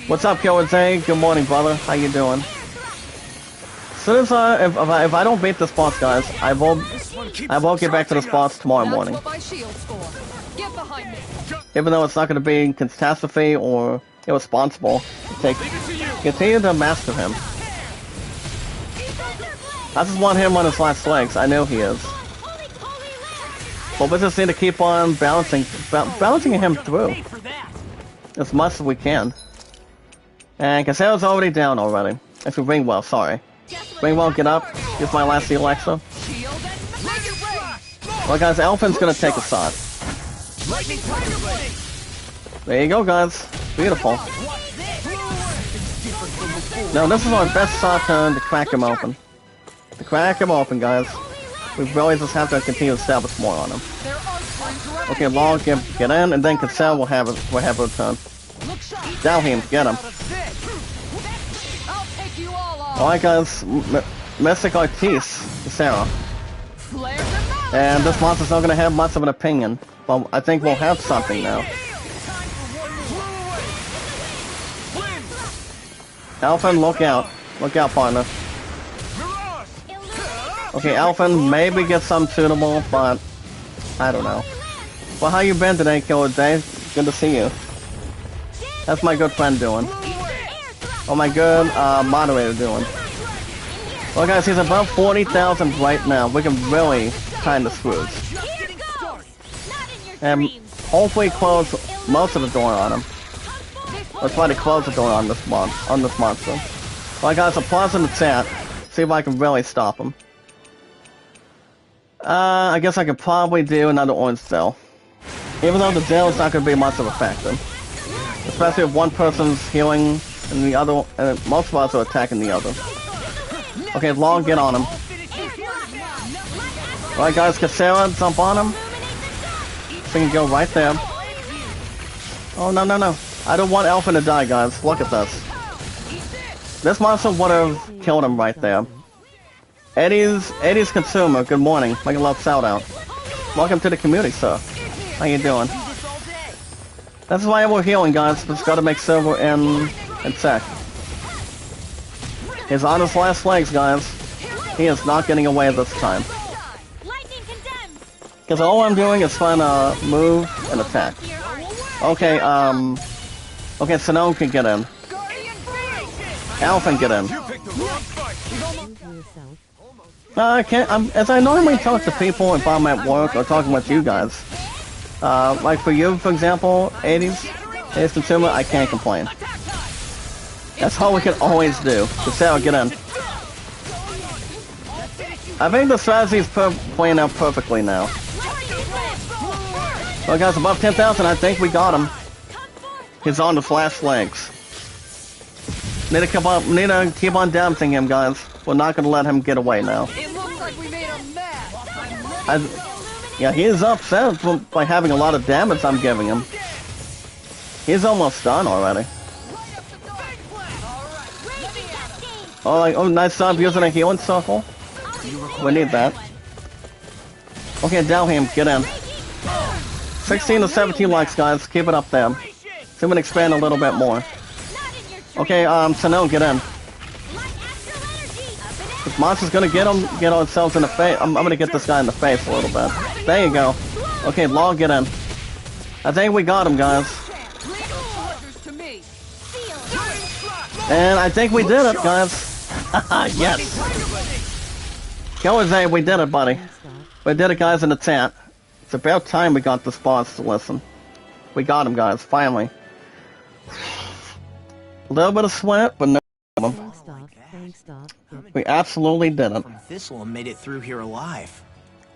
What's up, Kyoze? Good morning, brother. How you doing? As soon as if I don't beat this boss, guys, I will get back to this boss tomorrow morning. Even though it's not going to be catastrophe or irresponsible, continue to master him. I just want him on his last legs. I know he is. But we just need to keep on balancing him through as much as we can. And Cassera's already down already. Actually, Ringwell, sorry. Ringwell, get up. Here's my last Elixir. Well, guys, Alphen's gonna take a shot. There you go, guys. Beautiful. No, this is our best shot turn to crack him open. To crack him open, guys. We really just have to continue to establish more on him. Okay, Law, get in, and then Cassera will have her turn. Delheim, get him. Alright, guys. Mystic Artiste, Cassera. And this monster's not gonna have much of an opinion. But I think we'll have something now. Alphen, look out. Look out, partner. Okay, Alphen, maybe get some suitable, but I don't know. Well, how you been today, Killer Day? Good to see you. That's my good friend doing. Oh, my good moderator doing. Well, guys, he's above 40,000 right now. We can really kind of screwed. And hopefully close most of the door on him. Let's try to close the door on this monster. Well, guys, applause in the chat. See if I can really stop him. I guess I could probably do another orange cell. Even though the gel is not going to be much of a factor. Especially if one person's healing and the other, and most of us are attacking the other. Okay, Long, get on him. Alright guys, Cassera, jump on him. So you can go right there. Oh, no, no, no. I don't want Alphen to die, guys. Look at this. This monster would have killed him right there. Eddie's Consumer, good morning. Make a love shout out. Welcome to the community, sir. How you doing? That's why we're healing, guys. Just gotta make silver and sec. He's on his last legs, guys. He is not getting away this time. Lightning condemns. Because all I'm doing is trying to move and attack. Okay, okay, Sinone can get in. Alf can get in. I can't, as I normally talk to people if I'm at work or talking with you guys. Like for you, for example, 80s Consumer, I can't complain. That's all we can always do. Sarah, get in. I think the strategy is playing out perfectly now. Well, guys, above 10,000, I think we got him. He's on the flash legs. Need to keep on dancing him, guys. We're not gonna let him get away now. It looks like we made a mess. Yeah, he is upset by having a lot of damage I'm giving him. He's almost done already. Oh, nice job using a healing circle. We need that. Okay, Dalham, get in. 16 to 17 likes, guys. Keep it up there. See if we can expand a little bit more. Okay, Sinone, get in. This monster's gonna get ourselves in the face. I'm gonna get this guy in the face a little bit. There you go. Okay, Law, get in. I think we got him, guys. And I think we did it, guys. Yes. Killer, we did it, buddy. We did it, guys, in the chat. It's about time we got this boss to listen. We got him, guys, finally. A little bit of sweat, but no problem. We absolutely did it. Thistle made it through here alive.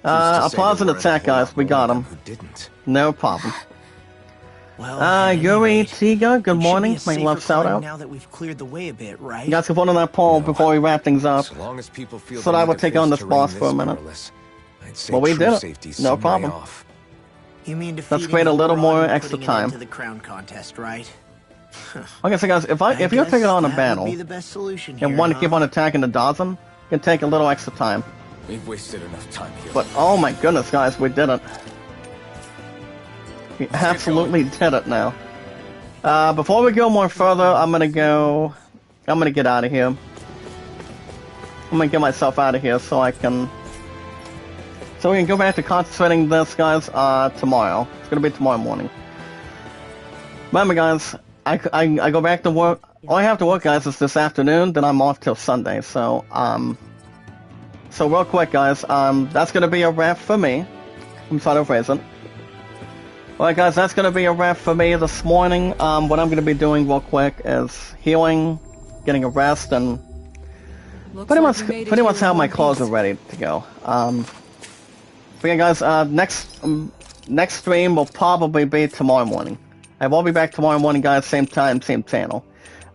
Applause and attack, guys. We got him. No problem. Well, Yuri Tiga, good morning. My love shout out. Now that we've cleared the way a bit, right? You guys can vote on that poll before we wrap things up. As long as people feel So I will take on this boss for a minute. Well, we did it. No problem. You mean Let's create a little more extra time. To the crown contest, right? Okay, so guys, if you're taking on a battle be the best solution and here, want to keep on attacking the Dawson, it can take a little extra time. We've wasted enough time here. But oh my goodness, guys, we did it. We absolutely did it now. Before we go more further, I'm gonna get out of here. I'm gonna get myself out of here so we can go back to concentrating this, guys, tomorrow. It's gonna be tomorrow morning. Remember, guys, I go back to work. All I have to work, guys, is this afternoon. Then I'm off till Sunday. So real quick, guys, that's gonna be a wrap for me. I'm sorry to phrase it. Alright, guys, that's gonna be a wrap for me this morning. What I'm gonna be doing real quick is healing, getting a rest, and pretty much how my clothes are ready to go. But yeah, guys, next stream will probably be tomorrow morning. I will be back tomorrow morning, guys, same time, same channel.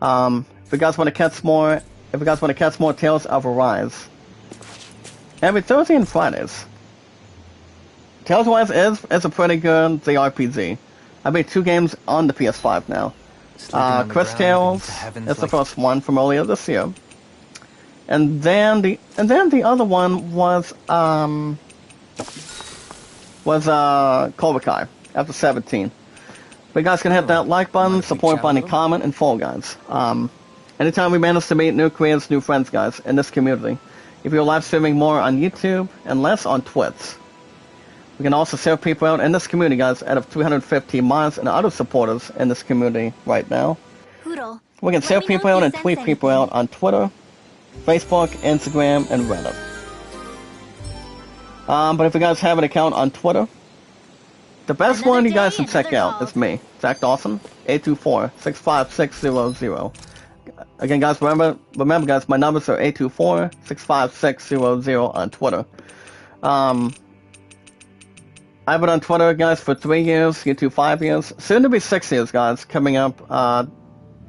If you guys want to catch more Tales of Arise, every Thursday and Fridays. Tales of Arise is a pretty good JRPG. I made 2 games on the PS5 now. Chris Tales is the first one from earlier this year, and then the other one was Cobra Kai after 17. But you guys can hit that like button, support button, comment, and follow, guys. Anytime we manage to meet new creators, new friends, guys, in this community. If you're live streaming more on YouTube and less on Twitch. We can also serve people out in this community, guys, out of 350 mods and other supporters in this community right now. Poodle. We can serve people out and tweet people out on Twitter, Facebook, Instagram, and Reddit. But if you guys have an account on Twitter, the best one you guys can check out is me, Zach Dawson, 824-65600. Again, guys, remember, guys, my numbers are 824-65600 on Twitter. I've been on Twitter, guys, for 3 years, YouTube 5 years, soon to be 6 years, guys, coming up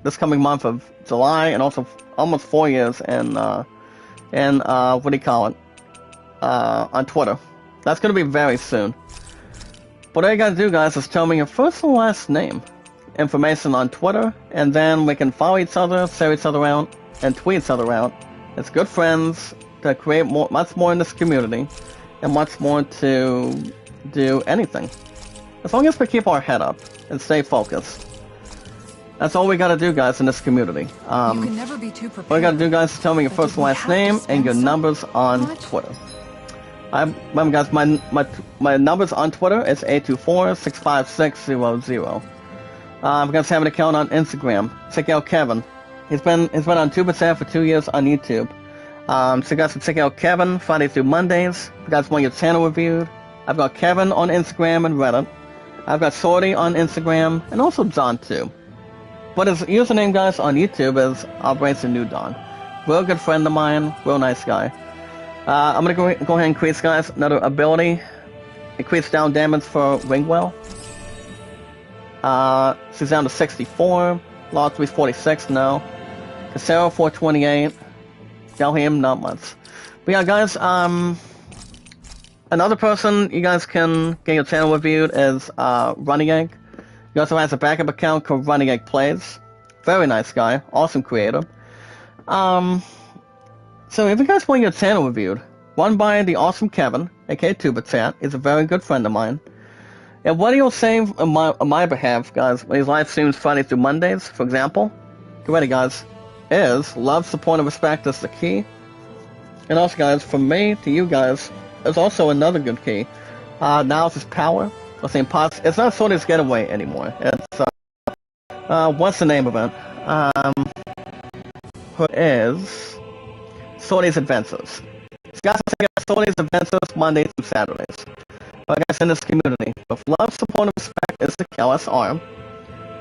this coming month of July, and also almost 4 years in what do you call it, on Twitter. That's going to be very soon. What all you gotta do, guys, is tell me your first and last name, information on Twitter, and then we can follow each other, share each other out, and tweet each other out. It's good friends, to create much more in this community, and much more to do anything. As long as we keep our head up and stay focused. That's all we gotta do, guys, in this community. You can never be too prepared. All you gotta do, guys, is tell me your But first did we and last have to name and spend your so numbers on much? Twitter. Remember, guys, my numbers on Twitter is 824-656-00. You guys have an account on Instagram. Check out Kevin. He's been on 2% for 2 years on YouTube. So you guys can check out Kevin Friday through Mondays. If you guys want your channel reviewed, I've got Kevin on Instagram and Reddit. I've got Sorty on Instagram and also John too. But his username, guys, on YouTube is Operation New Dawn. Real good friend of mine, real nice guy. I'm gonna go ahead and increase, guys, another ability. Increase down damage for Ringwell. She's down to 64. Law 346 now. Casero 428. Galham, not much. But yeah, guys, another person you guys can get your channel reviewed is Running Egg. He also has a backup account called Running Egg Plays. Very nice guy, awesome creator. So if you guys want your channel reviewed, run by the awesome Kevin, aka TuberChat. He's a very good friend of mine. And what he'll say on my behalf, guys, when his live streams Friday through Mondays, for example, get ready, guys, is love, support, and respect is the key. And also, guys, from me to you guys, there's also another good key. Now it's his power. It's not Sorty's Getaway anymore. It's, what's the name of it? It is Sorty's Adventures. So guys, check out Sorty's Adventures Mondays through Saturdays. Like I said, in this community, with love, support, and respect is the KLSR.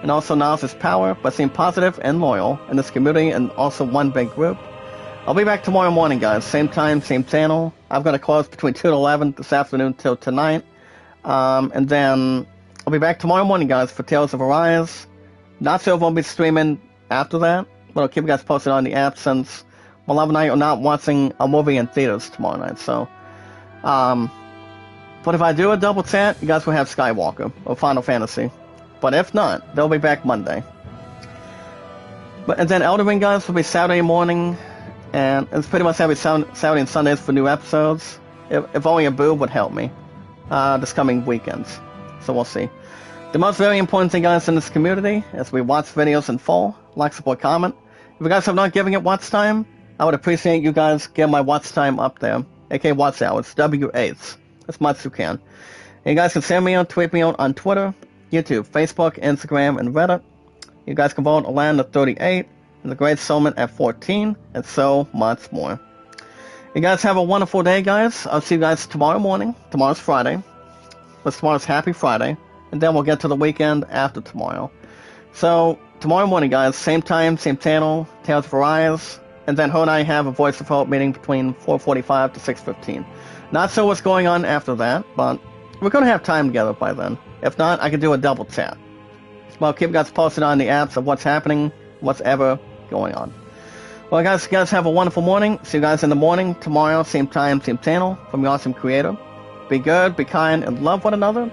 And also now it's his power, but staying positive and loyal in this community and also one big group. I'll be back tomorrow morning, guys. Same time, same channel. I've got to close between 2 and 11 this afternoon till tonight. And then I'll be back tomorrow morning, guys, for Tales of Arise. Not sure if I'll be streaming after that, but I'll keep you guys posted on the app since my love and I are not watching a movie in theaters tomorrow night. So, but if I do a double chat, you guys will have Skywalker or Final Fantasy. But if not, they'll be back Monday. And then Elden Ring, guys, will be Saturday morning. And it's pretty much every Saturday and Sundays for new episodes. If only a boo would help me this coming weekends. So we'll see. The most very important thing, guys, in this community is we watch videos in full. Like, support, comment. If you guys have not given it watch time, I would appreciate you guys getting my watch time up there. aka watch hours, W8s. As much as you can. And you guys can send me out, tweet me out on Twitter, YouTube, Facebook, Instagram, and Reddit. You guys can vote Alan at 38, and the Great Soulman at 14, and so much more. You guys have a wonderful day, guys. I'll see you guys tomorrow morning. Tomorrow's Friday. But tomorrow's Happy Friday. And then we'll get to the weekend after tomorrow. So, tomorrow morning, guys, same time, same channel, Tales of Arise. And then Ho and I have a Voice of Hope meeting between 4:45 to 6:15. Not sure what's going on after that, but we're going to have time together by then. If not, I can do a double chat. Well, keep you guys posted on the apps of what's happening, what's ever going on. Well, guys, you guys have a wonderful morning. See you guys in the morning, tomorrow, same time, same channel, from your awesome creator. Be good, be kind, and love one another.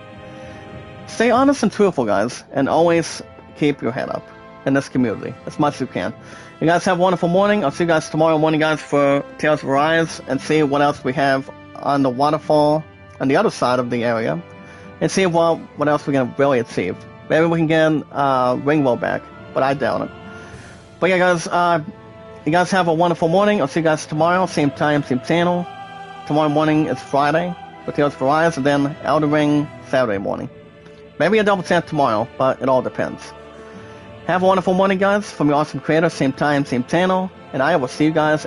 Stay honest and truthful, guys, and always keep your head up in this community as much as you can. You guys have a wonderful morning. I'll see you guys tomorrow morning, guys, for Tales of Arise, and see what else we have on the waterfall on the other side of the area, and see what else we can really achieve. Maybe we can get Ringwell back, but I doubt it. But yeah, guys, you guys have a wonderful morning. I'll see you guys tomorrow, same time, same channel. Tomorrow morning is Friday for Tales of Arise, and then Elden Ring Saturday morning. Maybe a double chat tomorrow, but it all depends. Have a wonderful morning, guys, from your awesome creator, same time, same channel, and I will see you guys